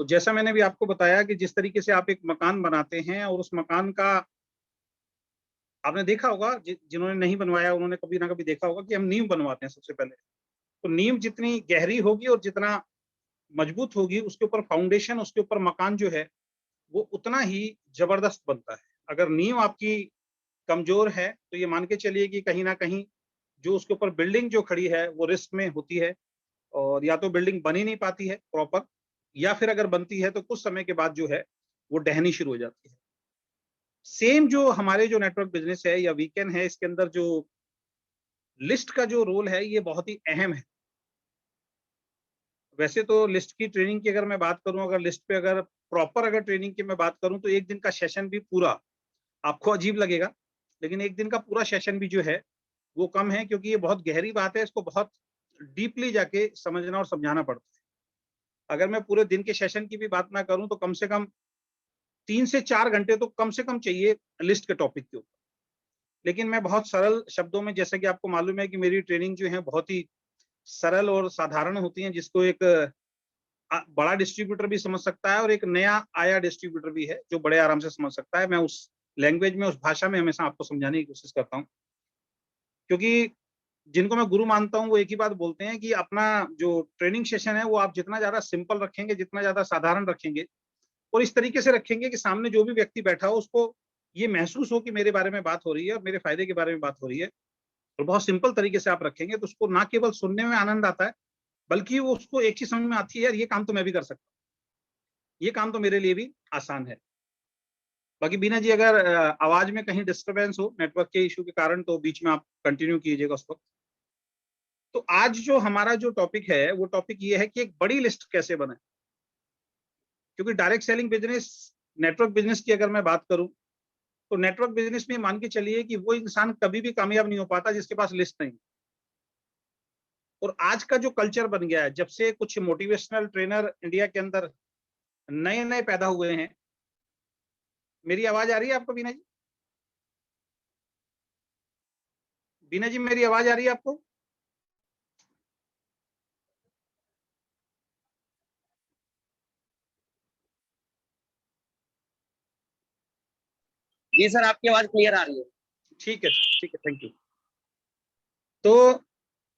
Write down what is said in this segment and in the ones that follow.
तो जैसा मैंने भी आपको बताया कि जिस तरीके से आप एक मकान बनाते हैं और उस मकान का आपने देखा होगा, जिन्होंने नहीं बनवाया उन्होंने कभी ना कभी देखा होगा कि हम नींव बनवाते हैं सबसे पहले। तो नींव जितनी गहरी होगी और जितना मजबूत होगी, उसके ऊपर फाउंडेशन, उसके ऊपर मकान जो है वो उतना ही जबरदस्त बनता है। अगर नींव आपकी कमजोर है तो ये मान के चलिए कि कहीं ना कहीं जो उसके ऊपर बिल्डिंग जो खड़ी है वो रिस्क में होती है, और या तो बिल्डिंग बन ही नहीं पाती है प्रॉपर, या फिर अगर बनती है तो कुछ समय के बाद जो है वो ढहनी शुरू हो जाती है। सेम जो हमारे जो नेटवर्क बिजनेस है या वीकेंड है, इसके अंदर जो लिस्ट का जो रोल है ये बहुत ही अहम है। वैसे तो लिस्ट की ट्रेनिंग की अगर मैं बात करूं, अगर लिस्ट पे अगर प्रॉपर अगर ट्रेनिंग की मैं बात करूं तो एक दिन का सेशन भी पूरा आपको अजीब लगेगा, लेकिन एक दिन का पूरा सेशन भी जो है वो कम है, क्योंकि ये बहुत गहरी बात है, इसको बहुत डीपली जाके समझना और समझाना पड़ता है। अगर मैं पूरे दिन के सेशन की भी बात ना करूं तो कम से कम 3 से 4 घंटे तो कम से कम चाहिए लिस्ट के टॉपिक के ऊपर। लेकिन मैं बहुत सरल शब्दों में, जैसा कि आपको मालूम है कि मेरी ट्रेनिंग जो है बहुत ही सरल और साधारण होती है, जिसको एक बड़ा डिस्ट्रीब्यूटर भी समझ सकता है और एक नया आया डिस्ट्रीब्यूटर भी है जो बड़े आराम से समझ सकता है। मैं उस लैंग्वेज में, उस भाषा में हमेशा आपको समझाने की कोशिश करता हूँ, क्योंकि जिनको मैं गुरु मानता हूँ वो एक ही बात बोलते हैं कि अपना जो ट्रेनिंग सेशन है वो आप जितना ज्यादा सिंपल रखेंगे, जितना ज्यादा साधारण रखेंगे और इस तरीके से रखेंगे कि सामने जो भी व्यक्ति बैठा हो उसको ये महसूस हो कि मेरे बारे में बात हो रही है और मेरे फायदे के बारे में बात हो रही है, और बहुत सिंपल तरीके से आप रखेंगे तो उसको ना केवल सुनने में आनंद आता है, बल्कि वो उसको एक चीज समझ में आती है, यार ये काम तो मैं भी कर सकता हूँ, ये काम तो मेरे लिए भी आसान है। बाकी बीना जी, अगर आवाज में कहीं डिस्टरबेंस हो नेटवर्क के इशू के कारण तो बीच में आप कंटिन्यू कीजिएगा उस वक्त। तो आज जो हमारा जो टॉपिक है वो टॉपिक ये है कि एक बड़ी लिस्ट कैसे बनाए, क्योंकि direct selling business, network business की अगर मैं बात करूं तो नेटवर्क बिजनेस में मान के चलिए कि वो इंसान कभी भी कामयाब नहीं हो पाता जिसके पास लिस्ट नहीं। और आज का जो कल्चर बन गया है, जब से कुछ मोटिवेशनल ट्रेनर इंडिया के अंदर नए नए पैदा हुए हैं। मेरी आवाज आ रही है आपको बीना जी? बीना जी, मेरी आवाज आ रही है आपको? जी सर, आपकी आवाज क्लियर आ रही है। ठीक है, ठीक है, थैंक यू। तो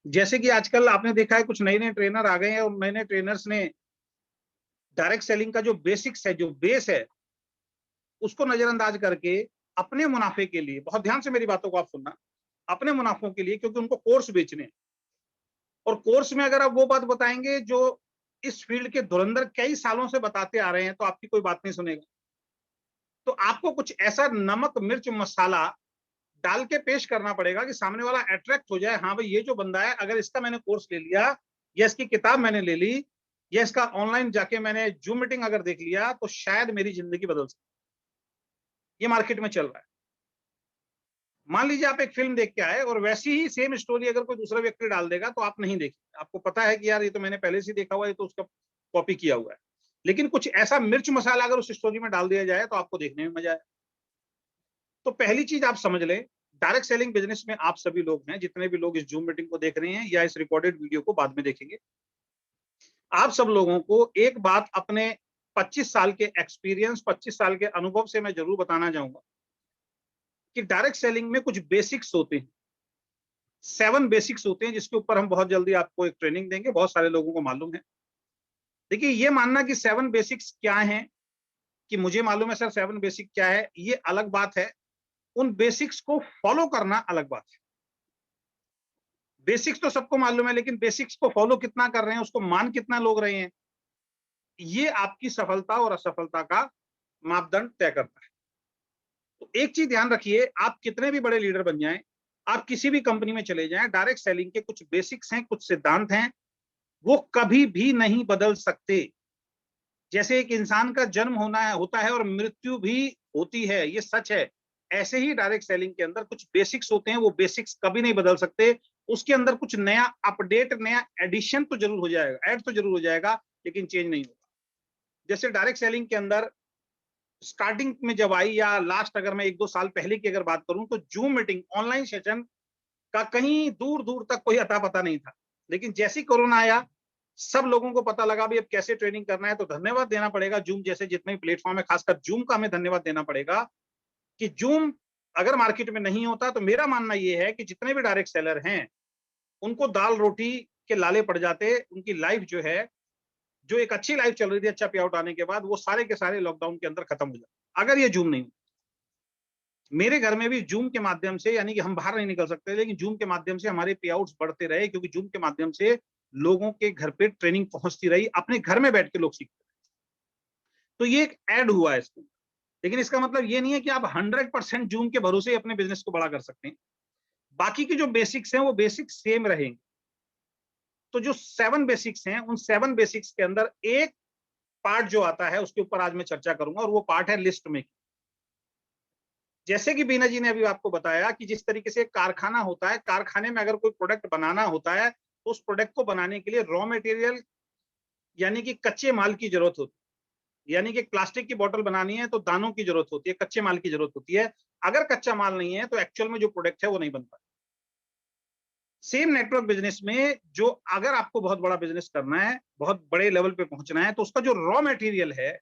जैसे कि आजकल आपने देखा है कुछ नए नए ट्रेनर आ गए हैं, और नए नए ट्रेनर्स ने डायरेक्ट सेलिंग का जो बेसिक्स है, जो बेस है, उसको नजरअंदाज करके अपने मुनाफे के लिए, बहुत ध्यान से मेरी बातों को आप सुनना, अपने मुनाफों के लिए, क्योंकि उनको कोर्स बेचने हैं, और कोर्स में अगर आप वो बात बताएंगे जो इस फील्ड के धुरंधर कई सालों से बताते आ रहे हैं तो आपकी कोई बात नहीं सुनेगा। तो आपको कुछ ऐसा नमक मिर्च मसाला डाल के पेश करना पड़ेगा कि सामने वाला अट्रैक्ट हो जाए, हाँ भाई ये जो बंदा है, अगर इसका मैंने कोर्स ले लिया या इसकी किताब मैंने ले ली या इसका ऑनलाइन जाके मैंने जूम मीटिंग अगर देख लिया तो शायद मेरी जिंदगी बदल सकती है। ये मार्केट में चल रहा है। मान लीजिए आप एक फिल्म देख के आए और वैसी ही सेम स्टोरी अगर कोई दूसरा व्यक्ति डाल देगा तो आप नहीं देखेंगे, आपको पता है कि यार ये तो मैंने पहले से देखा हुआ है, ये तो उसका कॉपी किया हुआ है। लेकिन कुछ ऐसा मिर्च मसाला अगर उस स्टोरी में डाल दिया जाए तो आपको देखने में मजा आए। तो पहली चीज आप समझ लें, डायरेक्ट सेलिंग बिजनेस में आप सभी लोग हैं, जितने भी लोग इस जूम मीटिंग को देख रहे हैं या इस रिकॉर्डेड वीडियो को बाद में देखेंगे, आप सब लोगों को एक बात अपने 25 साल के एक्सपीरियंस, 25 साल के अनुभव से मैं जरूर बताना चाहूंगा कि डायरेक्ट सेलिंग में कुछ बेसिक्स होते हैं, 7 बेसिक्स होते हैं, जिसके ऊपर हम बहुत जल्दी आपको एक ट्रेनिंग देंगे, बहुत सारे लोगों को मालूम है। देखिए, ये मानना कि 7 बेसिक्स क्या हैं, कि मुझे मालूम है सर 7 बेसिक क्या है, ये अलग बात है। उन बेसिक्स को फॉलो करना अलग बात है। बेसिक्स तो सबको मालूम है, लेकिन बेसिक्स को फॉलो कितना कर रहे हैं, उसको मान कितना लोग रहे हैं, ये आपकी सफलता और असफलता का मापदंड तय करता है। तो एक चीज ध्यान रखिए, आप कितने भी बड़े लीडर बन जाएं, आप किसी भी कंपनी में चले जाएं, डायरेक्ट सेलिंग के कुछ बेसिक्स हैं, कुछ सिद्धांत हैं, वो कभी भी नहीं बदल सकते। जैसे एक इंसान का जन्म होना है, होता है, और मृत्यु भी होती है, ये सच है। ऐसे ही डायरेक्ट सेलिंग के अंदर कुछ बेसिक्स होते हैं, वो बेसिक्स कभी नहीं बदल सकते। उसके अंदर कुछ नया अपडेट, नया एडिशन तो जरूर हो जाएगा, ऐड तो जरूर हो जाएगा, लेकिन चेंज नहीं होगा। जैसे डायरेक्ट सेलिंग के अंदर स्टार्टिंग में जब आई, या लास्ट अगर मैं 1-2 साल पहले की अगर बात करूं, तो जूम मीटिंग, ऑनलाइन सेशन का कहीं दूर दूर तक कोई अता पता नहीं था। लेकिन जैसे ही कोरोना आया, सब लोगों को पता लगा भी अब कैसे ट्रेनिंग करना है, तो धन्यवाद देना पड़ेगा जूम जैसे जितने भी प्लेटफॉर्म है, खासकर जूम का हमें धन्यवाद देना पड़ेगा कि जूम अगर मार्केट में नहीं होता तो मेरा मानना ये है कि जितने भी डायरेक्ट सेलर हैं उनको दाल रोटी के लाले पड़ जाते, उनकी लाइफ जो है, जो एक अच्छी लाइफ चल रही थी अच्छा पे आउट आने के बाद, वो सारे के सारे लॉकडाउन के अंदर खत्म हो जाते अगर ये जूम नहीं। मेरे घर में भी जूम के माध्यम से, यानी कि हम बाहर नहीं निकल सकते, लेकिन जूम के माध्यम से हमारे पे आउट्स बढ़ते रहे, क्योंकि जूम के माध्यम से लोगों के घर पे ट्रेनिंग पहुंचती रही, अपने घर में बैठ के लोग सीखते रहे। तो ये एक ऐड हुआ है इसको, लेकिन इसका मतलब ये नहीं है कि आप 100% जूम के भरोसे ही अपने बिजनेस को बड़ा कर सकते हैं। बाकी की जो बेसिक्स हैं वो बेसिक्स सेम रहेंगे। तो जो 7 बेसिक्स हैं, उन 7 बेसिक्स के अंदर एक पार्ट जो आता है उसके ऊपर आज मैं चर्चा करूंगा, और वो पार्ट है लिस्ट मेकिंग। जैसे कि बीना जी ने अभी आपको बताया कि जिस तरीके से कारखाना होता है, कारखाने में अगर कोई प्रोडक्ट बनाना होता है तो उस प्रोडक्ट को बनाने के लिए रॉ मटेरियल यानी कि कच्चे माल की जरूरत होती है। यानी कि एक प्लास्टिक की बोतल बनानी है तो दानों की जरूरत होती है, कच्चे माल की जरूरत होती है। अगर कच्चा माल नहीं है तो एक्चुअल में जो प्रोडक्ट है वो नहीं बनता। सेम नेटवर्क बिजनेस में, जो अगर आपको बहुत बड़ा बिजनेस करना है, बहुत बड़े लेवल पे पहुंचना है, तो उसका जो रॉ मटेरियल है,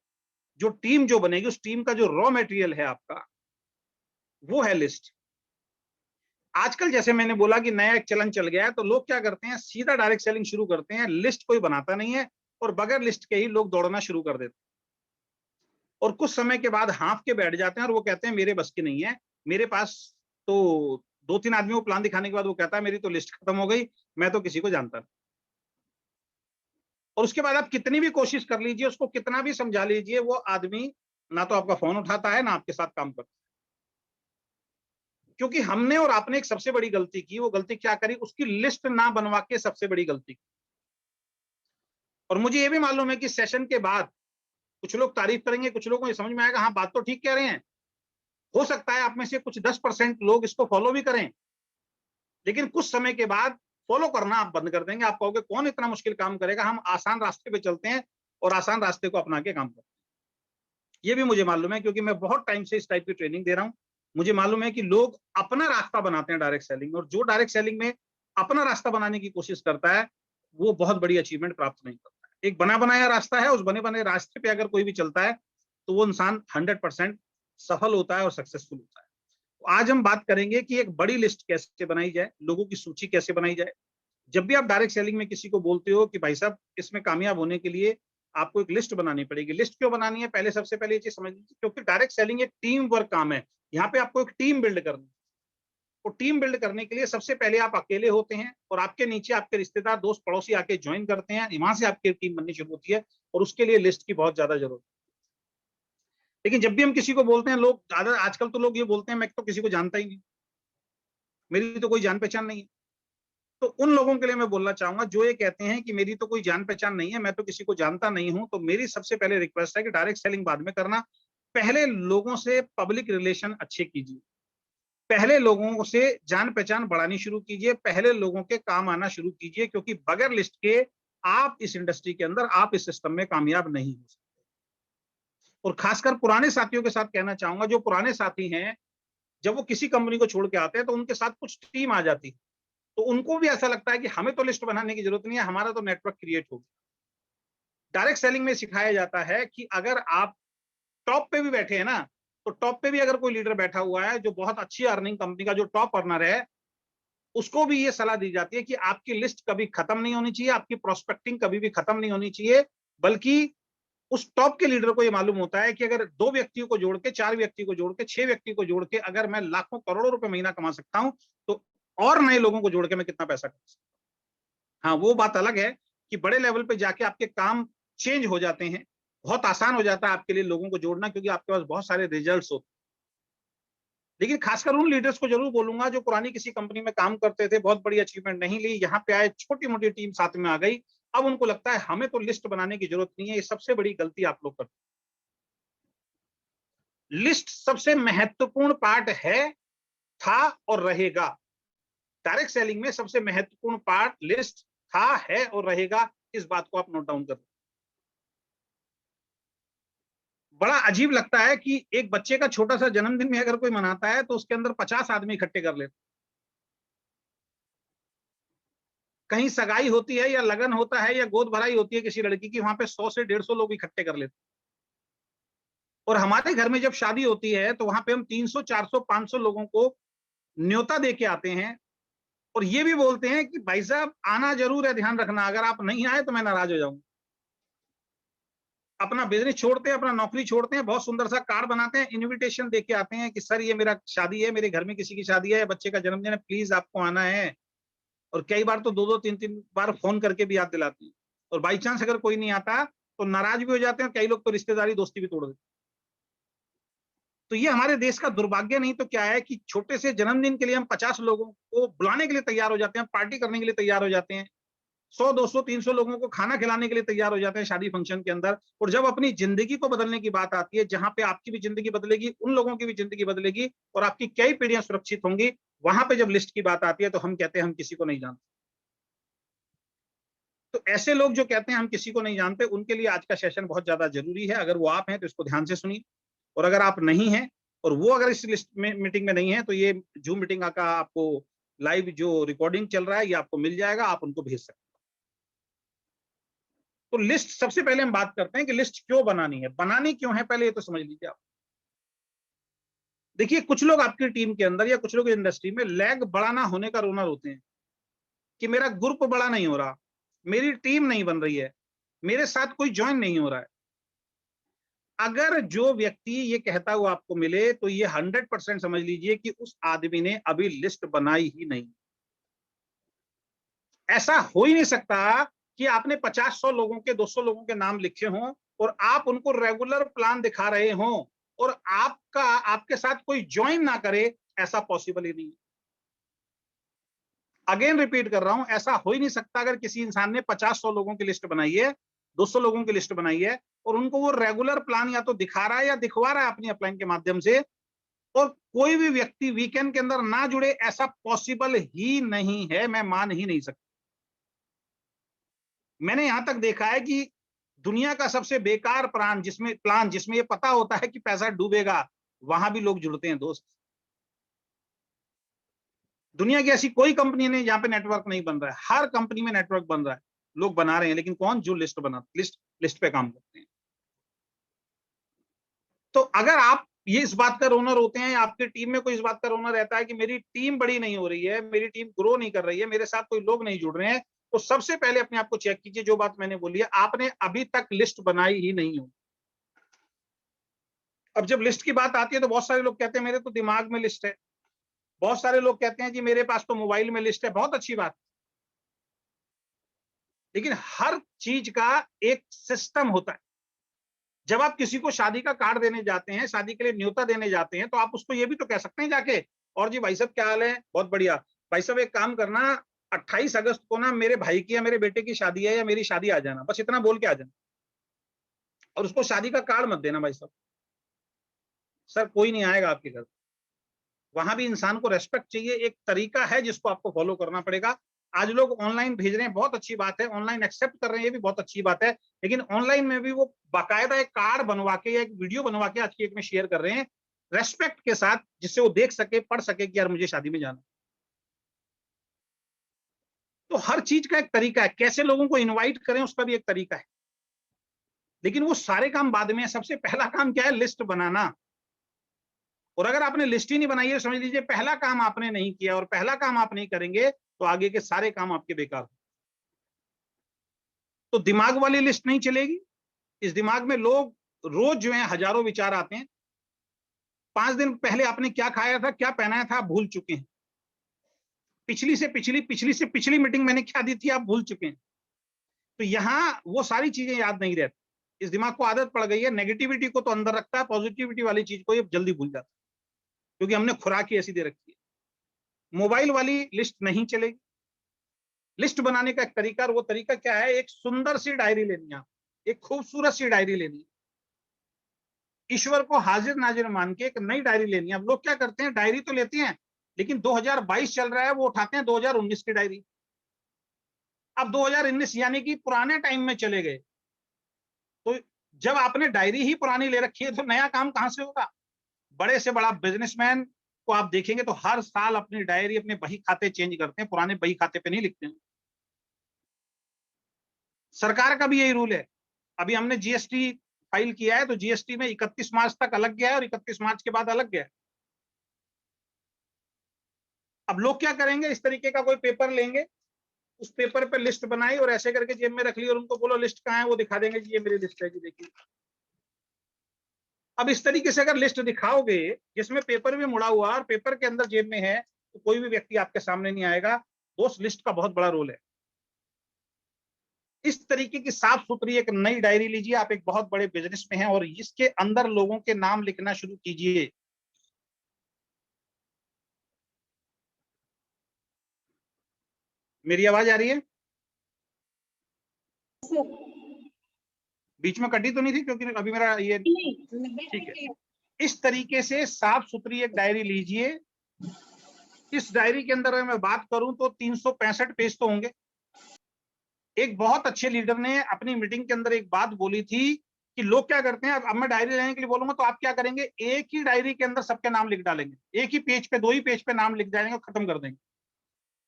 जो टीम जो बनेगी, उस टीम का जो रॉ मटेरियल है आपका, वो है लिस्ट। आजकल जैसे मैंने बोला कि नया एक चलन चल गया है, तो लोग क्या करते हैं, सीधा डायरेक्ट सेलिंग शुरू करते हैं, लिस्ट कोई बनाता नहीं है और बगैर लिस्ट के ही लोग दौड़ना शुरू कर देते हैं। और कुछ समय के बाद हाँफ के बैठ जाते हैं और वो कहते हैं मेरे बस की नहीं है। मेरे पास तो 2-3 आदमियों को प्लान दिखाने के बाद वो कहता है मेरी तो लिस्ट खत्म हो गई, मैं तो किसी को जानता नहीं। और उसके बाद आप कितनी भी कोशिश कर लीजिए, उसको कितना भी समझा लीजिए, वो आदमी ना तो आपका फोन उठाता है ना आपके साथ काम करता है। क्योंकि हमने और आपने एक सबसे बड़ी गलती की, वो गलती क्या करी, उसकी लिस्ट ना बनवा के सबसे बड़ी गलती की। और मुझे ये भी मालूम है कि सेशन के बाद कुछ लोग तारीफ करेंगे, कुछ लोगों को ये समझ में आएगा हाँ बात तो ठीक कह रहे हैं। हो सकता है आप में से कुछ 10% लोग इसको फॉलो भी करें, लेकिन कुछ समय के बाद फॉलो करना आप बंद कर देंगे। आप कहोगे कौन इतना मुश्किल काम करेगा, हम आसान रास्ते पे चलते हैं और आसान रास्ते को अपना के काम करते हैं। ये भी मुझे मालूम है, क्योंकि मैं बहुत टाइम से इस टाइप की ट्रेनिंग दे रहा हूं। मुझे मालूम है कि लोग अपना रास्ता बनाते हैं डायरेक्ट सेलिंग में, और जो डायरेक्ट सेलिंग में अपना रास्ता बनाने की कोशिश करता है वो बहुत बड़ी अचीवमेंट प्राप्त नहीं करता है। एक बना बनाया रास्ता है, उस बने बने रास्ते पे अगर कोई भी चलता है तो वो इंसान 100% सफल होता है और सक्सेसफुल होता है। आज हम बात करेंगे कि एक बड़ी लिस्ट कैसे बनाई जाए, लोगों की सूची कैसे बनाई जाए। जब भी आप डायरेक्ट सेलिंग में किसी को बोलते हो कि भाई साहब इसमें कामयाब होने के लिए आपको एक लिस्ट बनानी पड़ेगी। लिस्ट क्यों बनानी है, पहले सबसे पहले ये चीज समझ लीजिए, क्योंकि डायरेक्ट सेलिंग एक टीम वर्क काम है। यहाँ पे आपको एक टीम बिल्ड करनी है। तो टीम बिल्ड करने के लिए सबसे पहले आप अकेले होते हैं और आपके नीचे आपके रिश्तेदार दोस्त पड़ोसी आके ज्वाइन करते हैं, वहां से आपकी टीम बननी शुरू होती है, और उसके लिए लिस्ट की बहुत ज्यादा जरूरत है। लेकिन जब भी हम किसी को बोलते हैं, लोग ज्यादा आजकल तो लोग ये बोलते हैं मैं तो किसी को जानता ही नहीं, मेरी तो कोई जान पहचान नहीं है। तो उन लोगों के लिए मैं बोलना चाहूंगा जो ये कहते हैं कि मेरी तो कोई जान पहचान नहीं है, मैं तो किसी को जानता नहीं हूं, तो मेरी सबसे पहले रिक्वेस्ट है कि डायरेक्ट सेलिंग बाद में करना। पहले लोगों से पब्लिक रिलेशन अच्छे कीजिए, पहले लोगों से जान पहचान बढ़ानी शुरू कीजिए, पहले लोगों के काम आना शुरू कीजिए, क्योंकि बगैर लिस्ट के आप इस इंडस्ट्री के अंदर, आप इस सिस्टम में कामयाब नहीं हो सकते। और खासकर पुराने साथियों के साथ कहना चाहूंगा, जो पुराने साथी हैं, जब वो किसी कंपनी को छोड़ के आते हैं तो उनके साथ कुछ टीम आ जाती है, तो उनको भी ऐसा लगता है कि हमें तो लिस्ट बनाने की जरूरत नहीं है, हमारा तो नेटवर्क क्रिएट होगा। डायरेक्ट सेलिंग में सिखाया जाता है कि अगर आप टॉप पे भी बैठे हैं ना, तो टॉप पे भी अगर कोई लीडर बैठा हुआ है जो बहुत अच्छी अर्निंग कंपनी का जो टॉप अर्नर है, उसको भी ये सलाह दी जाती है कि आपकी लिस्ट कभी खत्म नहीं होनी चाहिए, आपकी प्रोस्पेक्टिंग कभी भी खत्म नहीं होनी चाहिए। बल्कि उस टॉप के लीडर को ये मालूम होता है कि अगर 2 व्यक्तियों को जोड़ के, 4 व्यक्ति को जोड़ के, 6 व्यक्ति को जोड़ के अगर मैं लाखों करोड़ों रुपए महीना कमा सकता हूं, तो और नए लोगों को जोड़ के मैं कितना पैसा कमा सकता हूं। हाँ, वो बात अलग है कि बड़े लेवल पे जाके आपके काम चेंज हो जाते हैं, बहुत आसान हो जाता है आपके लिए लोगों को जोड़ना, क्योंकि आपके पास बहुत सारे रिजल्ट्स होते हैं। लेकिन खासकर उन लीडर्स को जरूर बोलूंगा जो पुरानी किसी कंपनी में काम करते थे, बहुत बड़ी अचीवमेंट नहीं ली, यहाँ पे आए, छोटी मोटी टीम साथ में आ गई, अब उनको लगता है हमें तो लिस्ट बनाने की जरूरत नहीं है। ये सबसे बड़ी गलती आप लोग करते हैं। लिस्ट सबसे महत्वपूर्ण पार्ट है, था और रहेगा। डायरेक्ट सेलिंग में सबसे महत्वपूर्ण पार्ट लिस्ट था, है और रहेगा। इस बात को आप नोट डाउन कर। बड़ा अजीब लगता है कि एक बच्चे का छोटा सा जन्मदिन भी अगर कोई मनाता है तो उसके अंदर 50 आदमी इकट्ठे कर लेते। कहीं सगाई होती है या लगन होता है या गोद भराई होती है किसी लड़की की, वहां पे 100 से 150 लोग इकट्ठे कर लेते हैं। और हमारे घर में जब शादी होती है तो वहां पे हम 300 400 500 लोगों को न्योता दे के आते हैं, और ये भी बोलते हैं कि भाई साहब आना जरूर है, ध्यान रखना, अगर आप नहीं आए तो मैं नाराज हो जाऊंगा। अपना बिजनेस छोड़ते हैं, अपना नौकरी छोड़ते हैं, बहुत सुंदर सा कार्ड बनाते हैं, इनविटेशन दे के आते हैं कि सर ये मेरा शादी है, मेरे घर में किसी की शादी है, बच्चे का जन्मदिन है, प्लीज आपको आना है। और कई बार तो 2-2 3-3 बार फोन करके भी याद दिलाती है। और बाई चांस अगर कोई नहीं आता तो नाराज भी हो जाते हैं, कई लोग तो रिश्तेदारी दोस्ती भी तोड़ देते हैं। तो ये हमारे देश का दुर्भाग्य नहीं तो क्या है कि छोटे से जन्मदिन के लिए हम 50 लोगों को बुलाने के लिए तैयार हो जाते हैं, पार्टी करने के लिए तैयार हो जाते हैं, 100 200 300 लोगों को खाना खिलाने के लिए तैयार हो जाते हैं शादी फंक्शन के अंदर। और जब अपनी जिंदगी को बदलने की बात आती है, जहां पे आपकी भी जिंदगी बदलेगी, उन लोगों की भी जिंदगी बदलेगी और आपकी कई पीढ़ियां सुरक्षित होंगी, वहां पे जब लिस्ट की बात आती है तो हम कहते हैं हम किसी को नहीं जानते। तो ऐसे लोग जो कहते हैं हम किसी को नहीं जानते, उनके लिए आज का सेशन बहुत ज्यादा जरूरी है। अगर वो आप हैं तो इसको ध्यान से सुनिए, और अगर आप नहीं हैं और वो अगर इस लिस्ट में मीटिंग में नहीं है तो ये जूम मीटिंग का आपको लाइव जो रिकॉर्डिंग चल रहा है ये आपको मिल जाएगा, आप उनको भेज सकते हैं। तो लिस्ट सबसे पहले हम बात करते हैं कि लिस्ट क्यों बनानी है, बनानी क्यों है, पहले ये तो समझ लीजिए आप। देखिए कुछ लोग आपकी टीम के अंदर या कुछ लोग इंडस्ट्री में लेग बड़ा ना होने का रोनर होते हैं कि मेरा ग्रुप बड़ा नहीं हो रहा, मेरी टीम नहीं बन रही है, मेरे साथ कोई ज्वाइन नहीं हो रहा है। अगर जो व्यक्ति ये कहता हुआ आपको मिले तो ये 100% समझ लीजिए कि उस आदमी ने अभी लिस्ट बनाई ही नहीं। ऐसा हो ही नहीं सकता कि आपने 50-100 लोगों के 200 लोगों के नाम लिखे हों और आप उनको रेगुलर प्लान दिखा रहे हों और आपका आपके साथ कोई ज्वाइन ना करे, ऐसा पॉसिबल ही नहीं। अगेन रिपीट कर रहा हूं, ऐसा हो ही नहीं सकता। अगर किसी इंसान ने 50-100 लोगों की लिस्ट बनाई है, 200 लोगों की लिस्ट बनाई है और उनको वो रेगुलर प्लान या तो दिखा रहा है या दिखवा रहा है अपनी अपलाइन के माध्यम से, और कोई भी व्यक्ति वीकेंड के अंदर ना जुड़े, ऐसा पॉसिबल ही नहीं है, मैं मान ही नहीं सकता। मैंने यहां तक देखा है कि दुनिया का सबसे बेकार प्लान जिसमें ये पता होता है कि पैसा डूबेगा, वहां भी लोग जुड़ते हैं दोस्त। दुनिया की ऐसी कोई कंपनी नहीं जहां पे नेटवर्क नहीं बन रहा है, हर कंपनी में नेटवर्क बन रहा है, लोग बना रहे हैं, लेकिन कौन? जो लिस्ट पे काम करते हैं। तो अगर आप ये इस बात का ओनर होते हैं या आपकी टीम में कोई इस बात का ओनर रहता है कि मेरी टीम बड़ी नहीं हो रही है, मेरी टीम ग्रो नहीं कर रही है, मेरे साथ कोई लोग नहीं जुड़ रहे हैं, तो सबसे पहले अपने आप को चेक कीजिए, जो बात मैंने बोली है, आपने अभी तक लिस्ट बनाई ही नहीं हो। अब जब लिस्ट की बात आती है तो बहुत सारे लोग कहते हैं मेरे तो दिमाग में लिस्ट है, बहुत सारे लोग कहते हैं जी मेरे पास तो मोबाइल में लिस्ट है। बहुत अच्छी बात, लेकिन हर चीज का एक सिस्टम होता है। जब आप किसी को शादी का कार्ड देने जाते हैं, शादी के लिए न्योता देने जाते हैं, तो आप उसको ये भी तो कह सकते हैं जाके, और जी भाई साहब क्या हाल है, बहुत बढ़िया, भाई साहब एक काम करना, 28 अगस्त को ना मेरे भाई की या मेरे बेटे की शादी है या मेरी शादी आ जाना, बस इतना बोल के आ जाना, और उसको शादी का कार्ड मत देना भाई साहब। सर कोई नहीं आएगा आपके घर। वहां भी इंसान को रेस्पेक्ट चाहिए, एक तरीका है जिसको आपको फॉलो करना पड़ेगा। आज लोग ऑनलाइन भेज रहे हैं, बहुत अच्छी बात है, ऑनलाइन एक्सेप्ट कर रहे हैं, ये भी बहुत अच्छी बात है, लेकिन ऑनलाइन में भी वो बाकायदा एक कार्ड बनवा के या एक वीडियो बनवा के आज की एक में शेयर कर रहे हैं रेस्पेक्ट के साथ, जिससे वो देख सके, पढ़ सके कि यार मुझे शादी में जाना। तो हर चीज का एक तरीका है, कैसे लोगों को इन्वाइट करें उसका भी एक तरीका है, लेकिन वो सारे काम बाद में है। सबसे पहला काम क्या है? लिस्ट बनाना। और अगर आपने लिस्ट ही नहीं बनाई है, समझ लीजिए पहला काम आपने नहीं किया, और पहला काम आप नहीं करेंगे तो आगे के सारे काम आपके बेकार। तो दिमाग वाली लिस्ट नहीं चलेगी। इस दिमाग में लोग रोज जो है हजारों विचार आते हैं। 5 दिन पहले आपने क्या खाया था, क्या पहनाया था, आप भूल चुके हैं। पिछली मीटिंग मैंने क्या दी थी, आप भूल चुके हैं। तो यहाँ वो सारी चीजें याद नहीं रहती। इस दिमाग को आदत पड़ गई है, नेगेटिविटी को तो अंदर रखता है, पॉजिटिविटी वाली चीज को ये जल्दी भूल जाता है, क्योंकि हमने खुराक ही ऐसी दे रखी है। मोबाइल वाली लिस्ट नहीं चलेगी। लिस्ट बनाने का एक तरीका, और वो तरीका क्या है? एक सुंदर सी डायरी लेनी है, एक खूबसूरत सी डायरी लेनी है, ईश्वर को हाजिर नाजिर मान के एक नई डायरी लेनी है। अब लोग क्या करते हैं, डायरी तो लेते हैं, लेकिन 2022 चल रहा है, वो उठाते हैं 2019 की डायरी। अब 2019 यानी कि पुराने टाइम में चले गए। तो जब आपने डायरी ही पुरानी ले रखी है तो नया काम कहां से होगा? बड़े से बड़ा बिजनेसमैन को आप देखेंगे तो हर साल अपनी डायरी, अपने बही खाते चेंज करते हैं, पुराने बही खाते पे नहीं लिखते हैं। सरकार का भी यही रूल है। अभी हमने जीएसटी फाइल किया है, तो जीएसटी में 31 मार्च तक अलग गया है और 31 मार्च के बाद अलग गया है। अब लोग क्या करेंगे, इस तरीके का कोई पेपर लेंगे, उस पेपर पे लिस्ट बनाई और ऐसे करके जेब में रख ली और उनको बोलो लिस्ट कहाँ है, वो दिखा देंगे कि ये मेरी लिस्ट है जी, देखिए। अब इस तरीके से अगर लिस्ट दिखाओगे जिसमें पेपर भी मुड़ा हुआ और पेपर के अंदर जेब में है, तो कोई भी व्यक्ति आपके सामने नहीं आएगा। दोस्त, लिस्ट का बहुत बड़ा रोल है। इस तरीके की साफ सुथरी एक नई डायरी लीजिए। आप एक बहुत बड़े बिजनेस में हैं और इसके अंदर लोगों के नाम लिखना शुरू कीजिए। मेरी आवाज आ रही है? बीच में कटी तो नहीं थी? क्योंकि अभी मेरा ये ठीक है। इस तरीके से साफ सुथरी एक डायरी लीजिए। इस डायरी के अंदर मैं बात करूं तो 365 पेज तो होंगे। एक बहुत अच्छे लीडर ने अपनी मीटिंग के अंदर एक बात बोली थी कि लोग क्या करते हैं, अब मैं डायरी लेने के लिए बोलूंगा तो आप क्या करेंगे, एक ही डायरी के अंदर सबके नाम लिख डालेंगे, एक ही पेज पे, 2 ही पेज पे नाम लिख डालेंगे और खत्म कर देंगे।